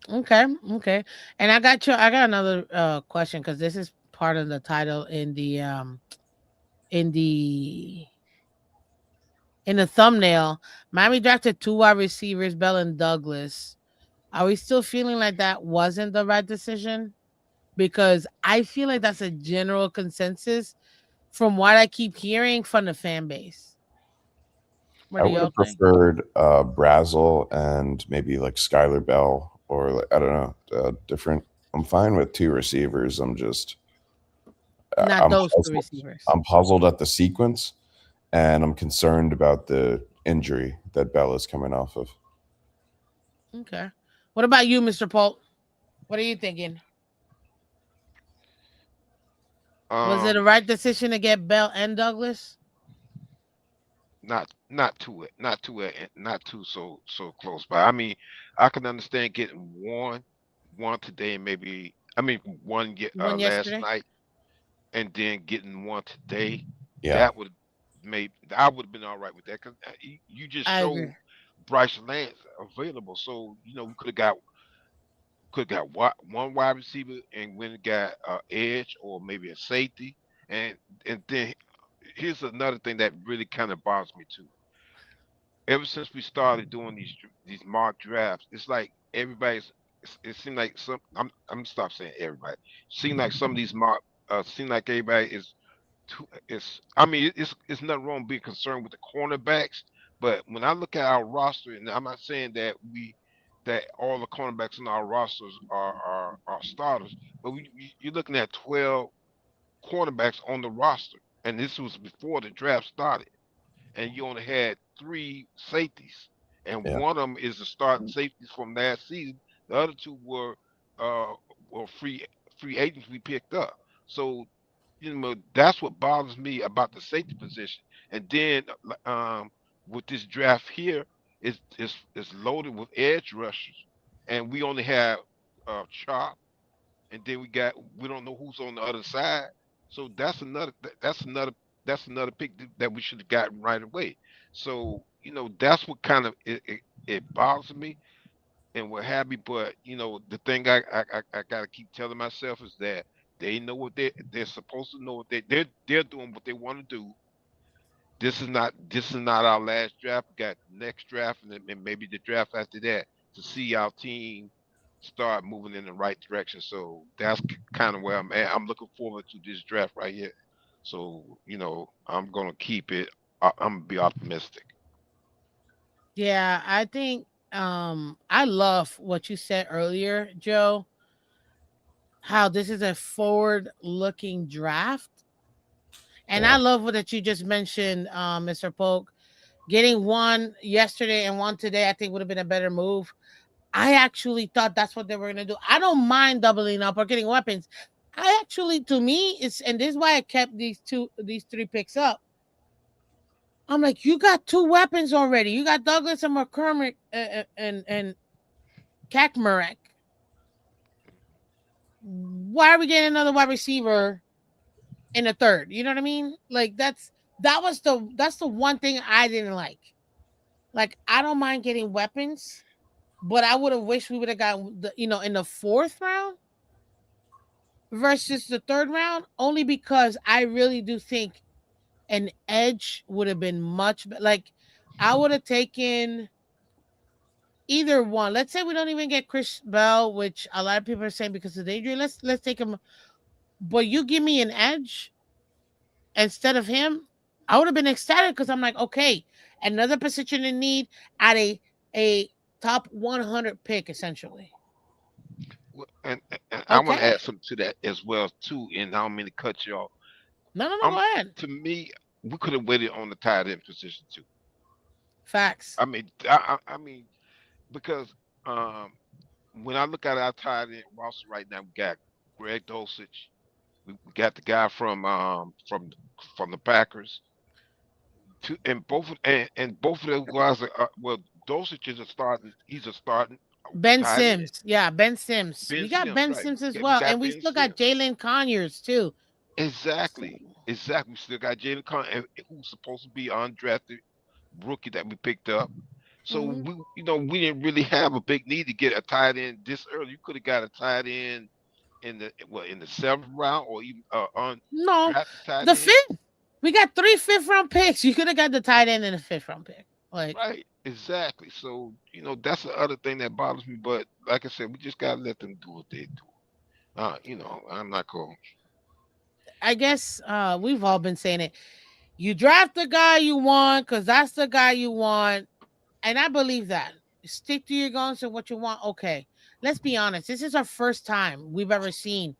Okay, okay. And I got another question because this is part of the title in the in the thumbnail. Miami drafted two wide receivers, Bell and Douglas. Are we still feeling like that wasn't the right decision? Because I feel like that's a general consensus from what I keep hearing from the fan base. What I do would y'all have think? preferred Brazel and maybe like Skylar Bell or like, I don't know, different. I'm fine with two receivers. I'm just Not I'm those two puzzled. receivers. I'm puzzled at the sequence, and I'm concerned about the injury that Bell is coming off of. Okay. What about you, Mr. Polk? What are you thinking? Was it a Um, right decision to get Bell and Douglas? not too so close. But I mean, I can understand getting one today and maybe I mean one One last yesterday? night and then getting one today. Yeah, That would made I would have been all right with that because you just I agree. showed Bryce Lance available, so we could got one wide receiver and when it got edge or maybe a safety, and then here's another thing that really kind of bothers me too. Ever since we started doing these mock drafts, it's like it seemed like I'm gonna stop saying everybody. Seem like some of these mock seem like everybody is too. It's I mean it's nothing wrong being concerned with the cornerbacks, but when I look at our roster, and I'm not saying that all the cornerbacks in our rosters are starters, but you're looking at 12 cornerbacks on the roster, and this was before the draft started, and you only had three safeties, and yeah. one of them is the starting safeties from last season. The other two uh were free agents we picked up. So that's what bothers me about the safety position. And then with this draft here, it's loaded with edge rushers, and we only have Chop, and then we don't know who's on the other side. So that's another pick that we should have gotten right away. So that's what kind of it bothers me and what have you. But the thing I gotta keep telling myself is that they know what they're supposed to know what they're doing what they want to do. This is not our last draft. We got the next draft and maybe the draft after that to see our team start moving in the right direction. So that's kind of where I'm at. I'm looking forward to this draft right here. So I'm gonna keep it. I'm gonna be optimistic. Yeah, I think I love what you said earlier, Joe, how this is a forward looking draft. And I Yeah. love what that you just mentioned, Mr. Polk. Getting one yesterday and one today, I think would have been a better move. I actually thought that's what they were gonna do. I don't mind doubling up or getting weapons. I actually, to me, it's and this is why I kept these three picks up. I'm like, you got two weapons already. You got Douglas and McCormick and Kakmarek. Why are we getting another wide receiver in a third? You know what I mean? Like that's the one thing I didn't like. Like I don't mind getting weapons, but I would have wished we would have gotten in the fourth round versus the third round, only because I really do think an edge would have been like I would have taken either one. Let's say we don't even get Chris Bell, which a lot of people are saying because of the injury. Let's take him. But you give me an edge instead of him, I would have been ecstatic because I'm like, okay, another position in need at a top 100 pick essentially. And I want to Okay, add something to that as well too. And I don't mean to cut you off. no, Um, go ahead. to me, we could have waited on the tight end position too. Facts. I mean, because um, when I look at our tight end roster right now, we got Greg Dulcich. We got the guy from the Packers. And both of those guys well, Dulcich is a starting. He's a starting Ben tight end. Sims, yeah, Ben Sims. Ben We got Sims, Ben right? Sims as We well, and got we Ben still got Sims. Jalen Conyers too. So, Exactly. Exactly. We still got Jalen Carr, who's supposed to be undrafted rookie that we picked up. So mhm. we didn't really have a big need to get a tight end this early. You could have got a tight end in the seventh round or even No, undrafted tight the end. fifth. We got three fifth round picks. You could have got the tight end in the fifth round pick. Like Right. Exactly. So that's the other thing that bothers me. But like I said, we just gotta let them do what they do. I'm not going. I guess we've all been saying it. You draft the guy you want because that's the guy you want. And I believe that. Stick to your guns and what you want. Okay. Let's be honest. This is our first time we've ever seen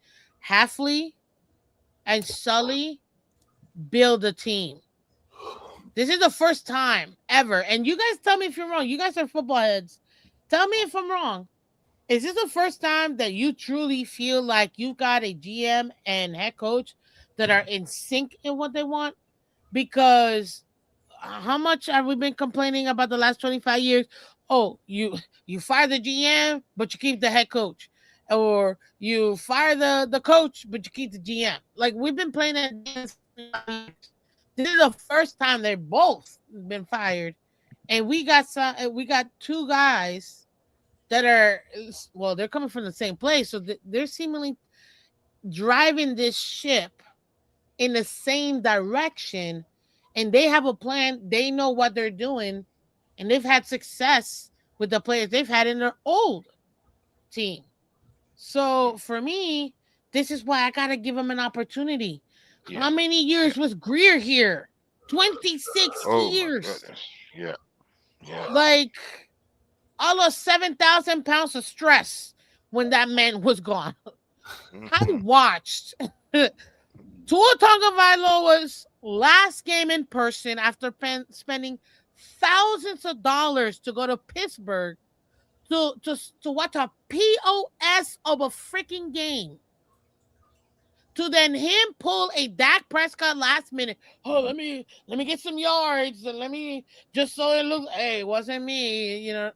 Halfley and Sully build a team. This is the first time ever. And you guys tell me if you're wrong. You guys are football heads. Tell me if I'm wrong. Is this the first time that you truly feel like you've got a GM and head coach that are in sync in what they want? Because how much have we been complaining about the last 25 years? Oh, you fire the GM, but you keep the head coach. Or you fire the coach, but you keep the GM. Like we've been playing that game for 25 years. This is the first time they're both been fired. And we got two guys that are well, they're coming from the same place, so they're seemingly driving this ship in the same direction, and they have a plan. They know what they're doing, and they've had success with the players they've had in their old team. So for me, this is why I gotta give them an opportunity. Yeah. How many years was Greer here? 26 Oh my years. goodness. Yeah. Yeah. Like almost 7,000 pounds of stress when that man was gone. I Mhm. watched Tua Tagovailoa's last game in person after spending thousands of dollars to go to Pittsburgh to watch a POS of a freaking game. To then him pull a Dak Prescott last minute. Oh, let me get some yards and let me just so it looks. Hey, it wasn't me. You know,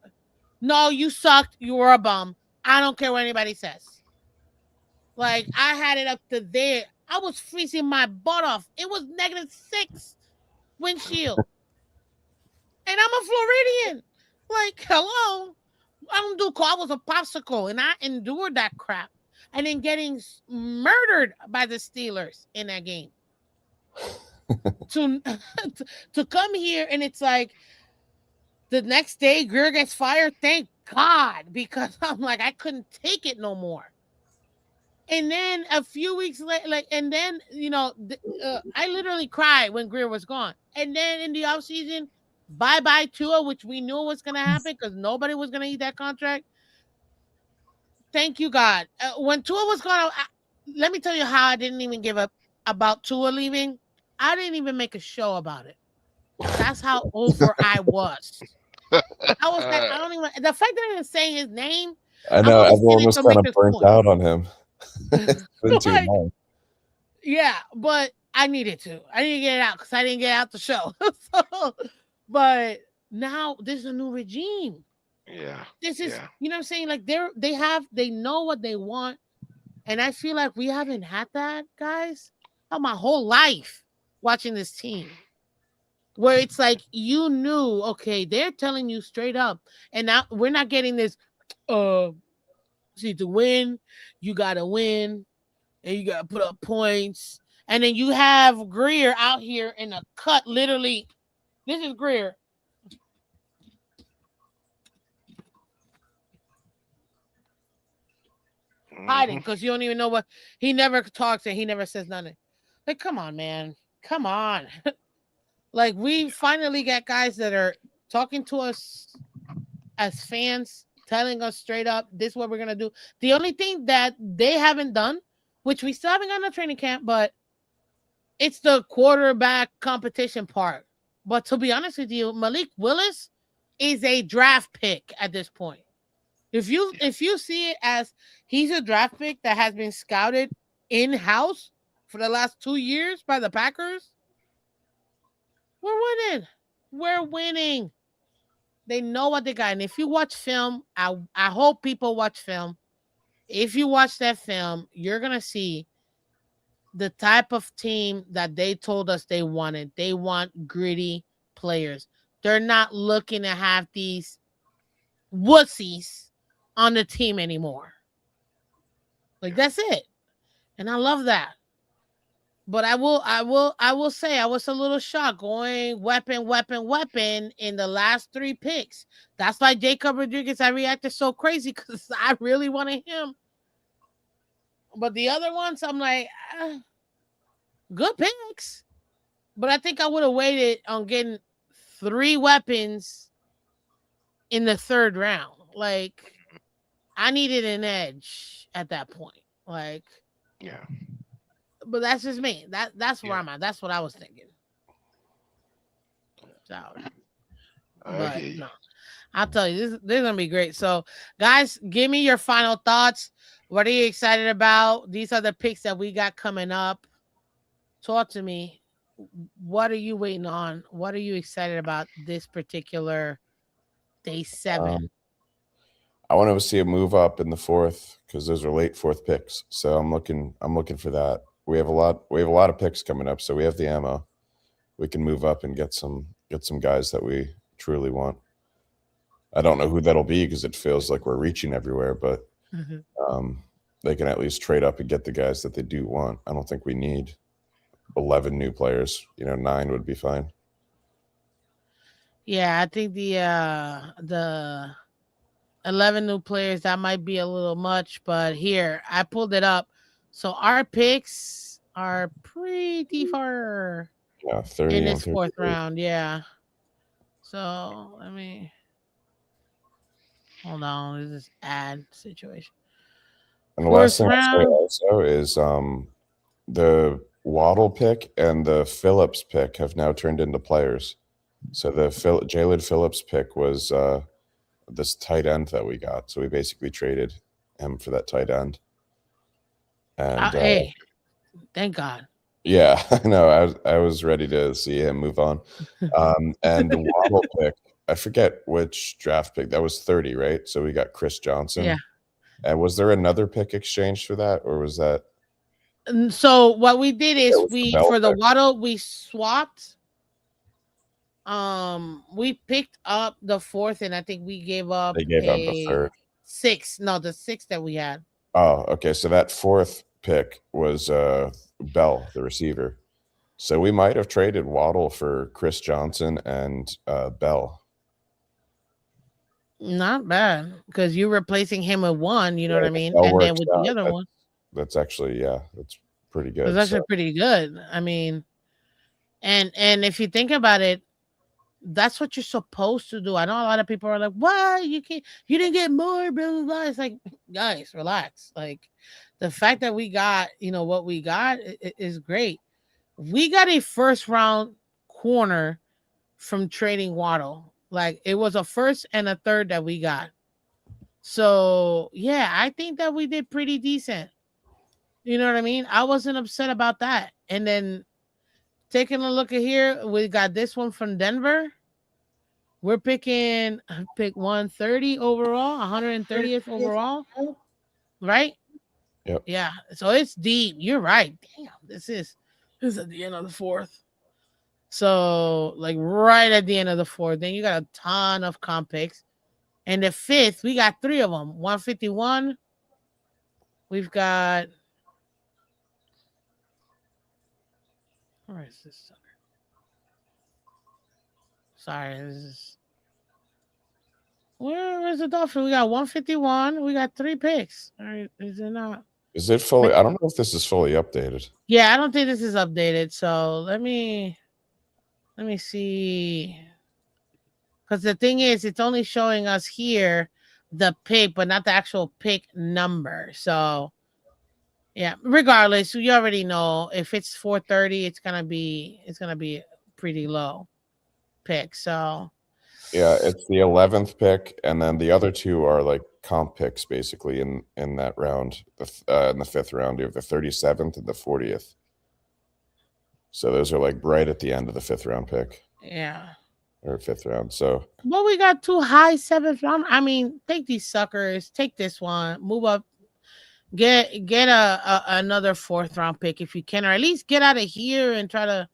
no, you sucked. You were a bum. I don't care what anybody says. Like I had it up to there. I was freezing my butt off. It was -6 windshield. And I'm a Floridian. Like, hello. I don't do cold. I was a popsicle and I endured that crap. And then getting murdered by the Steelers in that game. to, to come here and it's like the next day Greer gets fired. Thank God, because I'm like, I couldn't take it no more. And then a few weeks later, like, and then I literally cried when Greer was gone. And then in the offseason, bye bye Tua, which we knew was gonna happen because nobody was gonna eat that contract. Thank you God. When Tua was gone, let me tell you how I didn't even give up about Tua leaving. I didn't even make a show about it. That's how over I was. I was like, I don't even. The fact that I didn't say his name, I I'm know only saying everyone it was to kind make of this burnt point. out on him. It's been too Like, long. yeah, but I needed to. I need to get it out because I didn't get out the show. So, but now there's a new regime. Yeah. This is, Yeah. you know what I'm saying? Like they know what they want. And I feel like we haven't had that, guys, my whole life watching this team. Where it's like you knew, okay, they're telling you straight up. And now we're not getting this see to win, you gotta win, and you gotta put up points. And then you have Greer out here in a cut, literally. This is Greer hiding Hmm. because you don't even know what he never talks and he never says nothing. Like, come on, man. Come on. Like, we finally got guys that are talking to us as fans, telling us straight up, this is what we're gonna do. The only thing that they haven't done, which we still haven't got no training camp, but it's the quarterback competition part. But to be honest with you, Malik Willis is a draft pick at this point. If you see it as he's a draft pick that has been scouted in house for the last 2 years by the Packers, we're winning. We're winning. They know what they got. And if you watch film, I hope people watch film. If you watch that film, you're gonna see the type of team that they told us they wanted. They want gritty players. They're not looking to have these wussies on the team anymore. Like that's it. And I love that. But I will say I was a little shocked going weapon, weapon, weapon in the last three picks. That's why Jacob Rodriguez, I reacted so crazy because I really wanted him. But the other ones, I'm like, Good picks, but I think I would have waited on getting 3 weapons in the third round. Like I needed an edge at that point. Like, Yeah, but that's just me. That's where yeah. I'm at. That's what I was thinking. So, I but hear you. no, I'll tell you, this is gonna be great. So, guys, give me your final thoughts. What are you excited about? These are the picks that we got coming up. Talk to me. What are you waiting on? What are you excited about this particular day 7? Um, I want to see a move up in the fourth because those are late fourth picks. So I'm looking for that. We have a lot of picks coming up, so we have the ammo. We can move up and get some guys that we truly want. I don't know who that'll be because it feels like we're reaching everywhere, but um, they can at least trade up and get the guys that they do want. I don't think we need 11 new players. 9 would be fine. Yeah, I think the 11 new players that might be a little much, but here I pulled it up. So our picks are pretty far Yeah, in 30 and this fourth 38. round. Yeah. So let me hold on. This is ad situation. And the last Fourth thing I'll say round. also is the Waddle pick and the Phillips pick have now turned into players. So the Jalen Phillips pick was this tight end that we got. So we basically traded him for that tight end. And Hey, thank God. yeah, I know. I was ready to see him move on. And the Waddle pick, I forget which draft pick. That was 30, right? So we got Chris Yeah. Johnson. And was there another pick exchange for that, or was that So what we did it is was the we Bell for the pick? Waddle we swapped. We picked up the fourth, and I think we gave up They gave up the a third. 6. No, the 6 that we had. Oh, okay. So that fourth pick was Bell, the receiver. So we might have traded Waddle for Chris Johnson and Bell. Not bad because you're replacing him with one. You know what Right, I if mean, Bell and then works with the out. other one, That's actually, yeah, that's pretty it's good. So actually pretty good. I mean, and if you think about it, that's what you're supposed to do. I know a lot of people are like, "Why you can't? You didn't get more." Blah blah blah. It's like, guys, relax. Like, the fact that we got, what we got is great. We got a first round corner from trading Waddle. Like, it was a first and a third that we got. So yeah, I think that we did pretty decent. You know what I mean? I wasn't upset about that. And then taking a look at here, we got this one from Denver. We're picking pick 130 overall, 130th overall, right? yep. Yeah. So it's deep. You're right. Damn, this is at the end of the fourth. So like right at the end of the fourth, then you got a ton of comp picks. And the fifth, we got 3 of them. 151. We've got where is this sucker? Sorry, this is where's the Dolphin? We got 151. We got 3 picks. All right, is it not? Is it fully? I don't know if this is fully updated. Yeah, I don't think this is updated. So let me see. Because the thing is, it's only showing us here the pick, but not the actual pick number. So yeah, regardless, you already know if it's 430, it's gonna be pretty low pick. So Yeah, it's the 11th pick, and then the other two are like comp picks, basically in that round. In the fifth round, you have the 37th and the 40th. So those are like right at the end of the fifth round pick yeah. or fifth round. So Well, we got 2 high 7th round. I mean, take these suckers, take this one, move up, get another 4th round pick if you can, or at least get out of here and try to,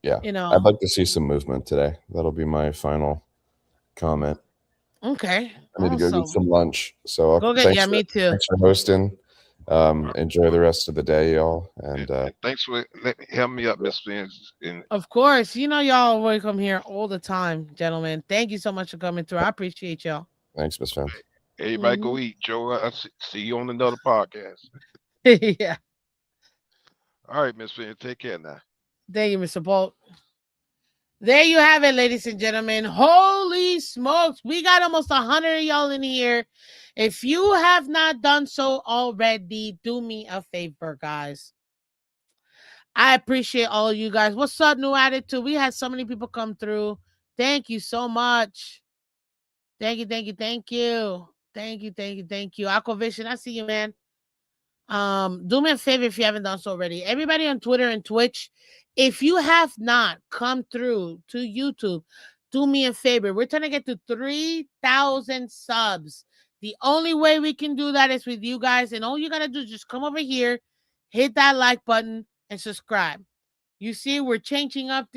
yeah, you I'd know. like to see some movement today. That'll be my final comment. Okay, I need to go get awesome. some lunch. So Go get. Yeah, me too. thanks for hosting. Enjoy the rest of the day, y'all. And And thanks for helping me up, Miss Vince. And Of course, y'all welcome here all the time, gentlemen. Thank you so much for coming through. I appreciate y'all. thanks, Miss Fans. everybody go Mhm. eat. Joe, see you on another podcast. Yeah. All right, Miss Finn, take care now. Thank you, Mr. Bolt. There you have it, ladies and gentlemen. Holy smokes. We got almost 100 of y'all in here. If you have not done so already, do me a favor, guys. I appreciate all of you guys. What's up, New Attitude? We had so many people come through. Thank you so much. Thank you, thank you, thank you. Thank you, thank you, thank you. Aquavision, I see you, man. Do me a favor if you haven't done so already. Everybody on Twitter and Twitch, if you have not come through to YouTube, do me a favor. We're trying to get to 3,000 subs. The only way we can do that is with you guys. And all you got to do is just come over here, hit that like button, and subscribe. You see, we're changing up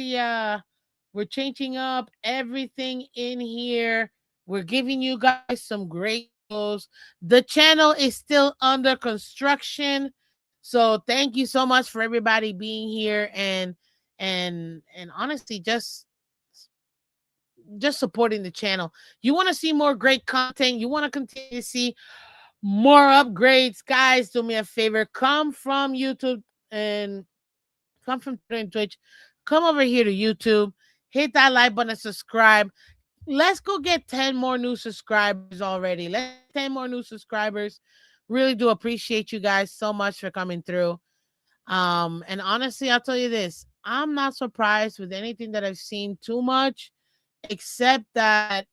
everything in here. We're giving you guys some great shows. The channel is still under construction. So thank you so much for everybody being here and honestly just supporting the channel. You want to see more great content, you want to continue to see more upgrades, guys, do me a favor. Come from YouTube and come from Twitter and Twitch. Come over here to YouTube. Hit that like button and subscribe. Let's go get 10 more new subscribers already. Let's get 10 more new subscribers. Really do appreciate you guys so much for coming through. And honestly, I'll tell you this. I'm not surprised with anything that I've seen too much, except that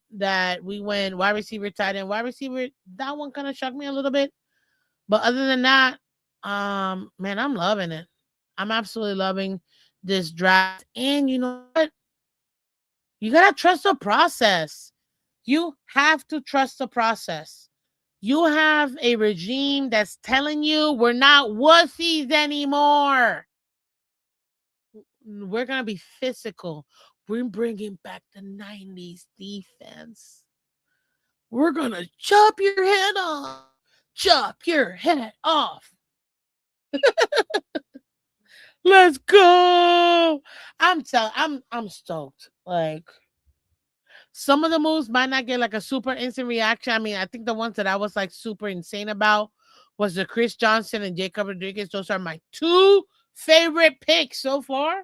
we went wide receiver, tight end, wide receiver. That one kind of shocked me a little bit. But other than that, man, I'm loving it. I'm absolutely loving this draft. And you know what? You gotta trust the process. You have to trust the process. You have a regime that's telling you we're not wussies anymore. We're gonna be physical. We're bringing back the 90s defense. We're gonna chop your head off. Chop your head off. Let's go. I'm stoked. Like some of the moves might not get like a super instant reaction. I mean, I think the ones that I was like super insane about was the Chris Johnson and Jacob Rodriguez. Those are my two favorite picks so far.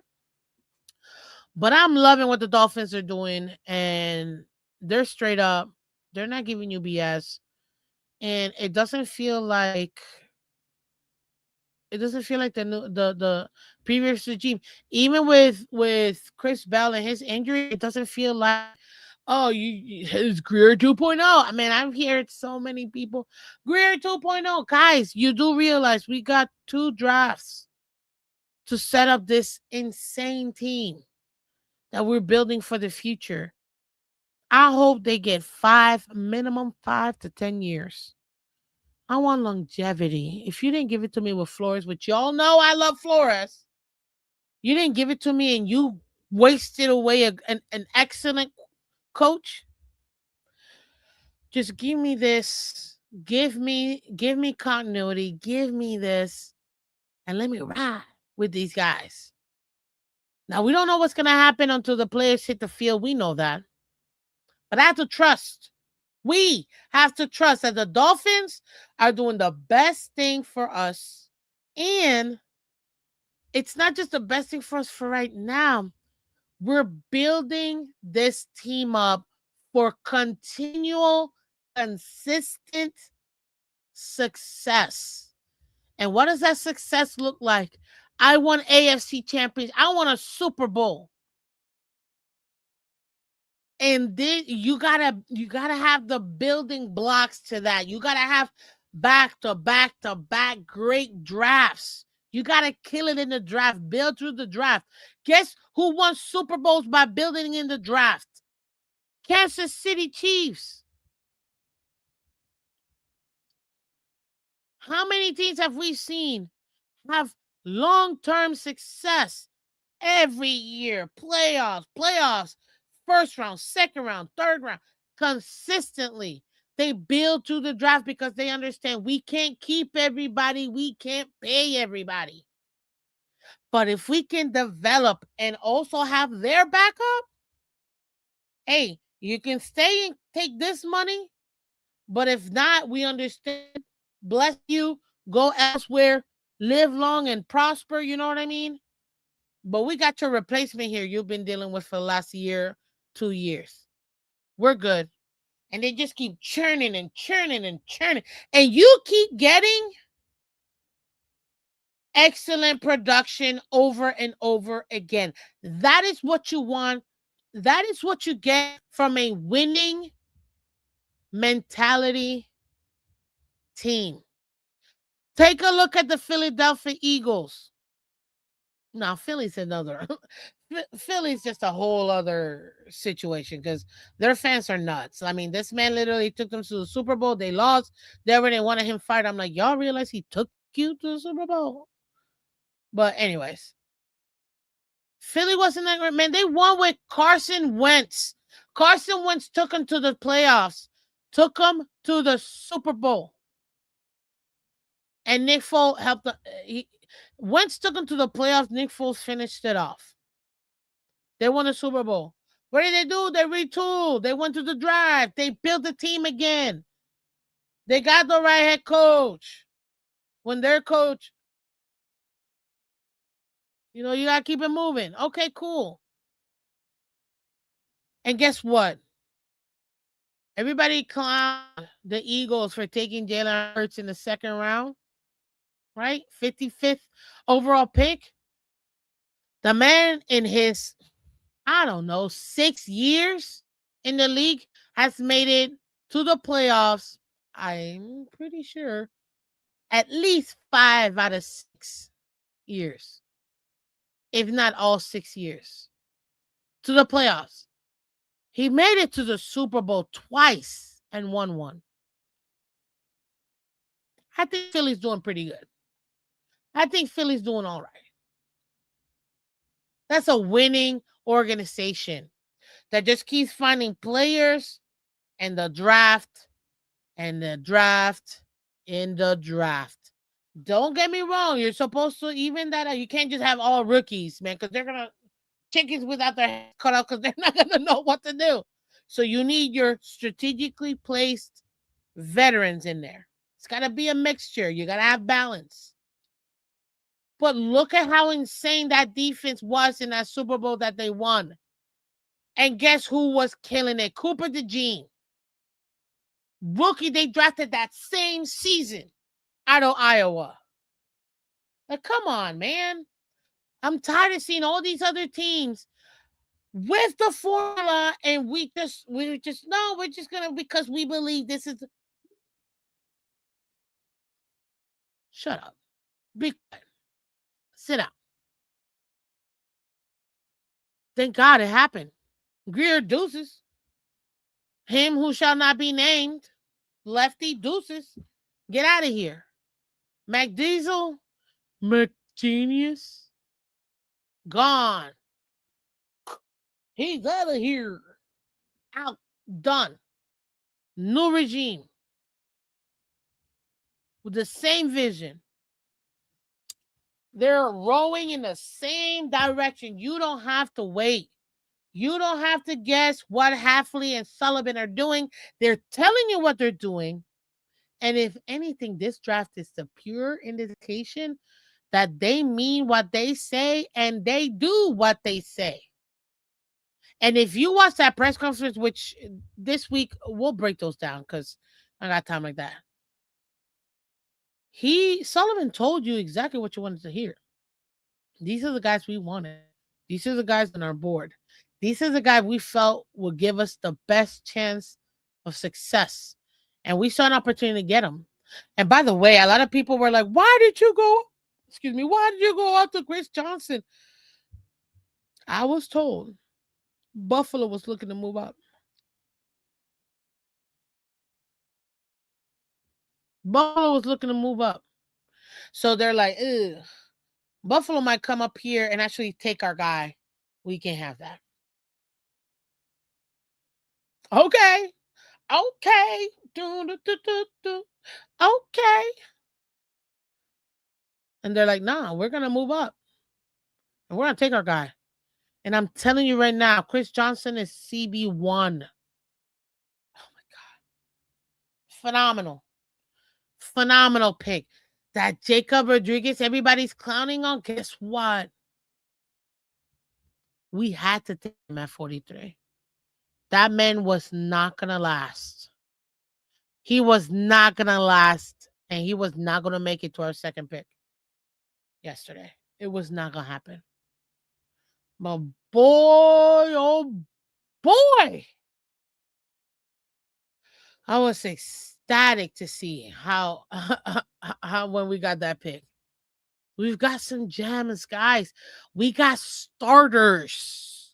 But I'm loving what the Dolphins are doing, and they're straight up. They're not giving you BS, and it doesn't feel like the previous regime. Even with Chris Bell and his injury, it doesn't feel like, oh, his Greer 2.0. I mean, I've heard so many people, Greer 2.0. Guys, you do realize we got 2 drafts to set up this insane team that we're building for the future. I hope they get minimum 5 to 10 years. I want longevity. If you didn't give it to me with Flores, which y'all know I love Flores, you didn't give it to me and you wasted away an excellent coach. Just give me this. Give me continuity. Give me this. And let me ride with these guys. Now we don't know what's gonna happen until the players hit the field. We know that. But I have to trust. We have to trust that the Dolphins are doing the best thing for us. And it's not just the best thing for us for right now. We're building this team up for continual, consistent success. And what does that success look like? I won AFC champions. I won a Super Bowl. And then you gotta have the building blocks to that. You gotta have back to back to back great drafts. You gotta kill it in the draft, build through the draft. Guess who won Super Bowls by building in the draft? Kansas City Chiefs. How many teams have we seen have long-term success every year? Playoffs, first round, second round, third round, consistently. They build to the draft because they understand we can't keep everybody, we can't pay everybody. But if we can develop and also have their backup, hey, you can stay and take this money, but if not, we understand. Bless you, go elsewhere, live long and prosper. You know what I mean? But we got your replacement here you've been dealing with for the last year, 2 years. We're good. And they just keep churning and churning and churning. And you keep getting excellent production over and over again. That is what you want. That is what you get from a winning mentality team. Take a look at the Philadelphia Eagles. Now, Philly's another. Philly's just a whole other situation because their fans are nuts. I mean, this man literally took them to the Super Bowl. They lost. They already wanted him fired. I'm like, y'all realize he took you to the Super Bowl? But anyways, Philly wasn't that great, man. They won with Carson Wentz. Carson Wentz took them to the playoffs, took them to the Super Bowl, and Nick Foles helped. Wentz took them to the playoffs. Nick Foles finished it off. They won the Super Bowl. What did they do? They retooled. They went to the draft. They built the team again. They got the right head coach. When their coach, you got to keep it moving. Okay, cool. And guess what? Everybody clowned the Eagles for taking Jalen Hurts in the second round, right? 55th overall pick. The man in his, I don't know, 6 years in the league has made it to the playoffs. I'm pretty sure at least 5 out of 6 years, if not all 6 years, to the playoffs. He made it to the Super Bowl twice and won one. I think Philly's doing pretty good. I think Philly's doing all right. That's a winning organization that just keeps finding players and the draft and the draft in the draft. Don't get me wrong. You're supposed to even that out. You can't just have all rookies, man, because they're going to chickens without their heads cut out because they're not going to know what to do. So you need your strategically placed veterans in there. It's got to be a mixture. You got to have balance. But look at how insane that defense was in that Super Bowl that they won. And guess who was killing it? Cooper DeJean. Rookie they drafted that same season out of Iowa. Like, come on, man. I'm tired of seeing all these other teams with the formula, and we're just gonna, because we believe this is. Shut up. Be quiet. Sit down. Thank God it happened. Greer deuces. Him who shall not be named. Lefty deuces. Get out of here. McDiesel. McGenius. Gone. He's out of here. Out. Done. New regime. With the same vision. They're rowing in the same direction. You don't have to wait. You don't have to guess what Halfley and Sullivan are doing. They're telling you what they're doing. And if anything, this draft is the pure indication that they mean what they say and they do what they say. And if you watch that press conference, which this week we'll break those down because I got time like that. Sullivan told you exactly what you wanted to hear. These are the guys we wanted. These are the guys on our board. These are the guys we felt would give us the best chance of success. And we saw an opportunity to get them. And by the way, a lot of people were like, why did you go after Chris Johnson? I was told Buffalo was looking to move up. Buffalo was looking to move up. So they're like, ugh. Buffalo might come up here and actually take our guy. We can't have that. Okay. Okay. Okay. And they're like, nah, we're going to move up. And we're going to take our guy. And I'm telling you right now, Chris Johnson is CB1. Oh, my God. Phenomenal. Phenomenal pick. that Jacob Rodriguez everybody's clowning on, guess what? We had to take him at 43. That man was not going to last. He was not going to last, and he was not going to make it to our second pick yesterday. It was not going to happen. But boy, oh boy, I was ecstatic to see how when we got that pick. We've got some gems, guys. We got starters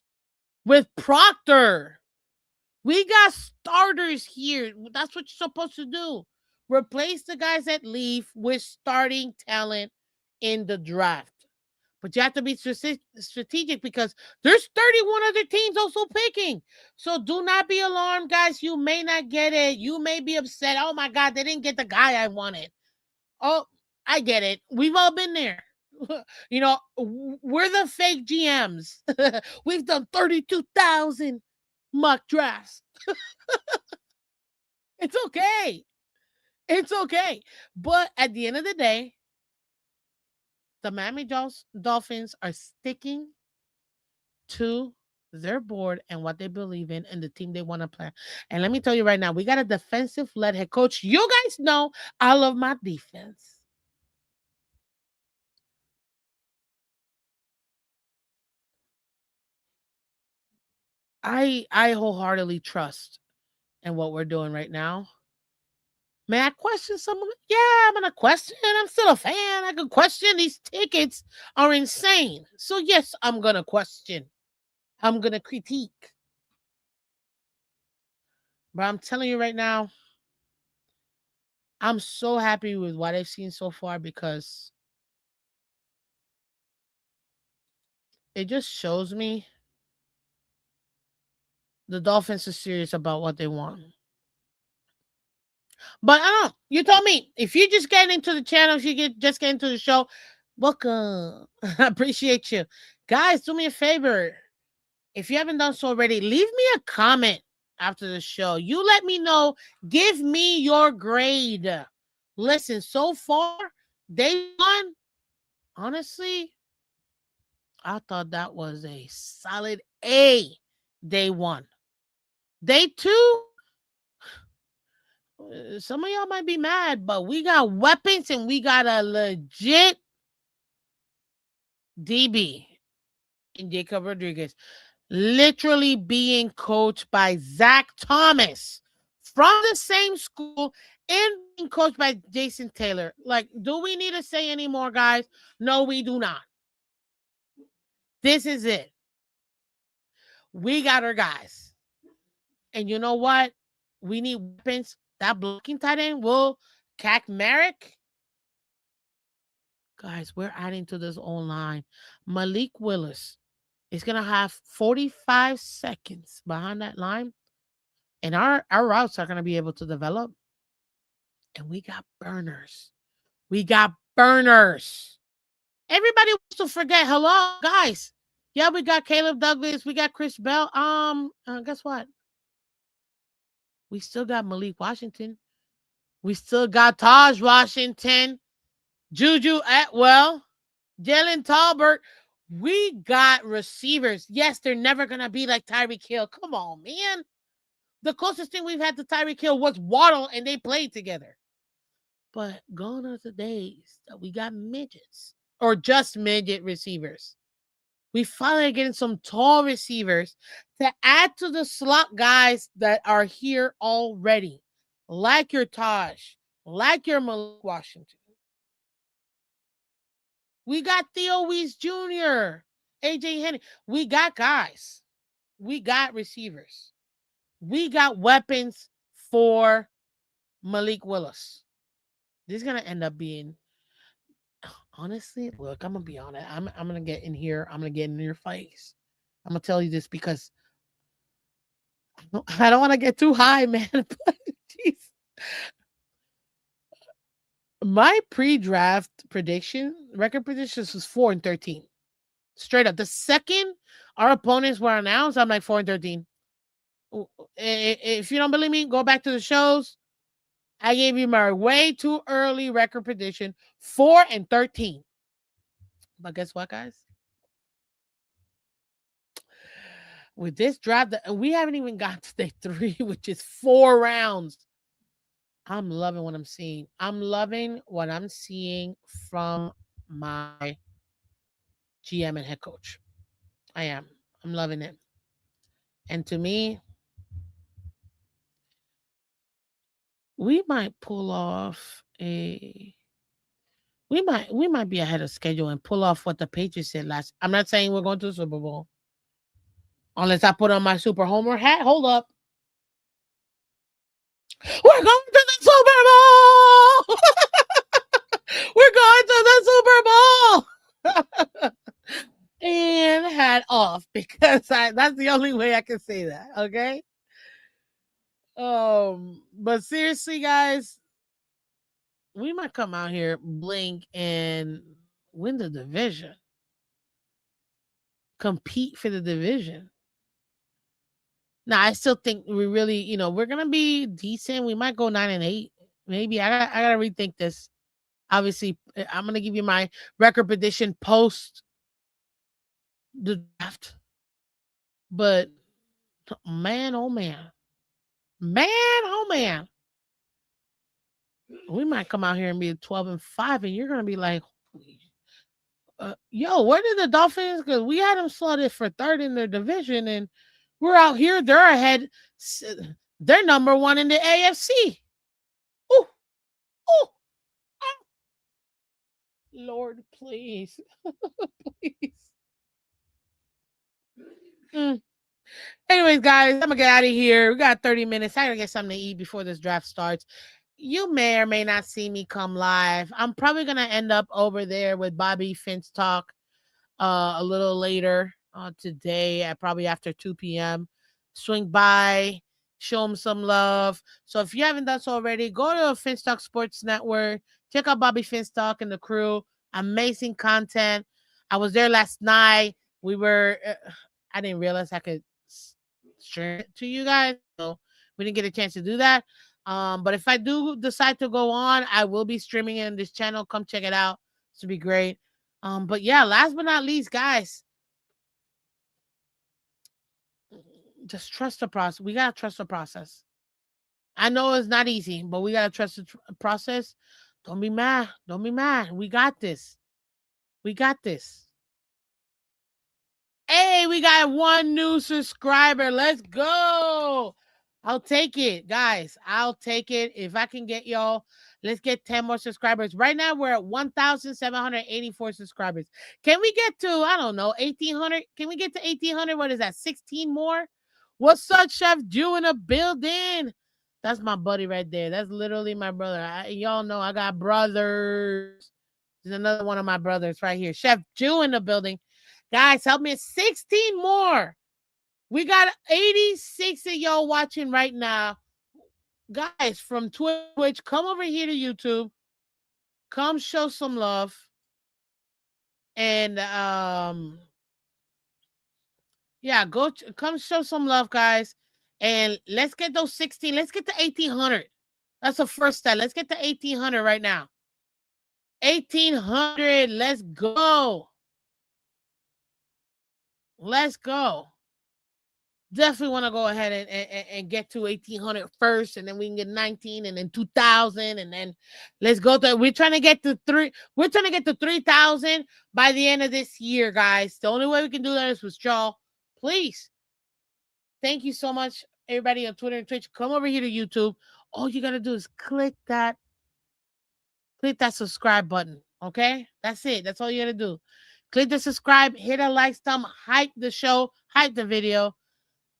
with Proctor. We got starters here. That's what you're supposed to do. Replace the guys that leave with starting talent in the draft. But you have to be strategic because there's 31 other teams also picking. So do not be alarmed, guys. You may not get it. You may be upset. Oh my God, they didn't get the guy I wanted. Oh, I get it. We've all been there. You know, we're the fake GMs. We've done 32,000 mock drafts. It's okay. It's okay. But at the end of the day, the Miami Dolphins are sticking to their board and what they believe in and the team they want to play. And let me tell you right now, we got a defensive led head coach. You guys know I love my defense. I wholeheartedly trust in what we're doing right now. May I question some of it? Yeah, I'm gonna question. I'm still a fan. I can question. These tickets are insane. So yes, I'm gonna question. I'm gonna critique. But I'm telling you right now, I'm so happy with what I've seen so far because it just shows me the Dolphins are serious about what they want. But I don't know. You told me if you just get into the channel, if you just get into the show, welcome. I appreciate you. Guys, do me a favor. If you haven't done so already, leave me a comment after the show. You let me know. Give me your grade. Listen, so far, day one, honestly, I thought that was a solid A day one. Day two, some of y'all might be mad, but we got weapons and we got a legit DB in Jacob Rodriguez, literally being coached by Zach Thomas from the same school and being coached by Jason Taylor. Like, do we need to say any more, guys? No, we do not. This is it. We got our guys. And you know what? We need weapons. That blocking tight end will Cack Merrick. Guys, we're adding to this online. Malik Willis is going to have 45 seconds behind that line. And our routes are going to be able to develop. And we got burners. We got burners. Everybody wants to forget. Hello, guys. Yeah, we got Caleb Douglas. We got Chris Bell. Guess what? We still got Malik Washington. We still got Taj Washington. Juju Atwell. Jalen Talbert. We got receivers. Yes, they're never going to be like Tyreek Hill. Come on, man. The closest thing we've had to Tyreek Hill was Waddle, and they played together. But gone are the days that we got midgets or just midget receivers. We finally getting some tall receivers to add to the slot guys that are here already, like your Taj, like your Malik Washington. We got Theo Weiss Jr., AJ Henry. We got guys. We got receivers. We got weapons for Malik Willis. This is gonna end up being, honestly. Look, I'm gonna be honest. I'm gonna get in here. I'm gonna get in your face. I'm gonna tell you this because I don't want to get too high, man. But my pre-draft record predictions was 4-13. Straight up. The second our opponents were announced, I'm like 4-13. If you don't believe me, go back to the shows. I gave you my way too early record prediction, 4-13. But guess what, guys? With this draft, we haven't even got to day 3, which is 4 rounds. I'm loving what I'm seeing. I'm loving what I'm seeing from my GM and head coach. I am. I'm loving it. And to me, we might pull off a we might be ahead of schedule and pull off what the Patriots did last. I'm not saying we're going to the Super Bowl unless I put on my Super Homer hat. Hold up. We're going to the Super Bowl. We're going to the Super Bowl. And hat off because that's the only way I can say that. Okay. But seriously, guys, we might come out here, blink, and win the division. Compete for the division. Now, I still think we really, we're gonna be decent. We might go 9-8. Maybe I gotta rethink this. Obviously, I'm gonna give you my record prediction post the draft. But man, oh man, man, oh man, we might come out here and be 12-5, and you're gonna be like, yo, where did the Dolphins? Because we had them slotted for third in their division, and we're out here. They're ahead. They're number 1 in the AFC. Ooh, ooh, ah. Lord, please, please. Mm. Anyways, guys, I'm gonna get out of here. We got 30 minutes. I gotta get something to eat before this draft starts. You may or may not see me come live. I'm probably gonna end up over there with Bobby Finch Talk a little later today, at probably after 2 p.m. Swing by, show him some love. So if you haven't done so already, go to Finstock Sports Network. Check out Bobby Finstock and the crew. Amazing content. I was there last night. I didn't realize I could stream it to you guys. So we didn't get a chance to do that. But if I do decide to go on, I will be streaming it on this channel. Come check it out. This will be great. But yeah, last but not least, guys, just trust the process. We gotta trust the process. I know it's not easy, but we gotta trust the process. Don't be mad. Don't be mad. We got this. We got this. Hey, we got 1 new subscriber. Let's go. I'll take it, guys. I'll take it. If I can get y'all, let's get 10 more subscribers. Right now, we're at 1,784 subscribers. Can we get to, I don't know, 1,800? Can we get to 1,800? What is that, 16 more? What's up, Chef Jew in the building? That's my buddy right there. That's literally my brother. Y'all know I got brothers. There's another one of my brothers right here. Chef Jew in the building. Guys, help me. 16 more. We got 86 of y'all watching right now. Guys, from Twitch, come over here to YouTube. Come show some love. And yeah, come show some love, guys. And let's get those 16. Let's get to 1,800. That's the first step. Let's get to 1,800 right now. 1,800. Let's go. Let's go. Definitely want to go ahead and get to 1,800 first, and then we can get 19, and then 2,000, and then let's go to. We're trying to get to 3,000 by the end of this year, guys. The only way we can do that is with y'all. Please, thank you so much, everybody on Twitter and Twitch. Come over here to YouTube. All you gotta do is click that subscribe button. Okay, that's it. That's all you gotta do. Click the subscribe, hit a like thumb, hype the show, hype the video.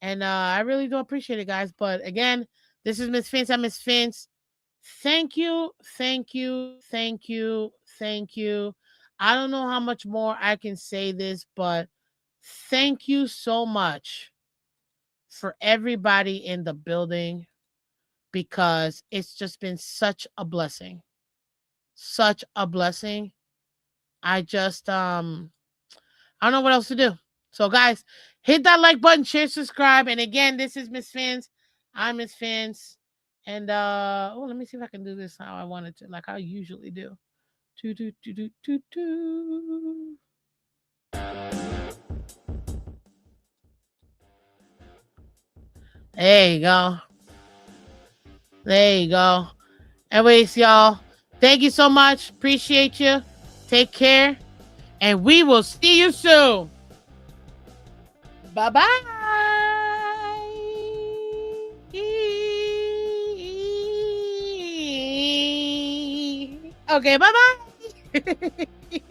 And I really do appreciate it, guys. But again, this is Miss Finch. I'm Miss Finch. Thank you, thank you, thank you, thank you. I don't know how much more I can say this, but thank you so much for everybody in the building, because it's just been such a blessing. Such a blessing. I don't know what else to do. So, guys, hit that like button, share, subscribe. And again, this is Miss Finch. I'm Miss Finch. And let me see if I can do this how I wanted to, like I usually do. Do do do do do do. There you go. There you go. Anyways, y'all, thank you so much. Appreciate you. Take care. And we will see you soon. Bye bye. Okay, bye bye.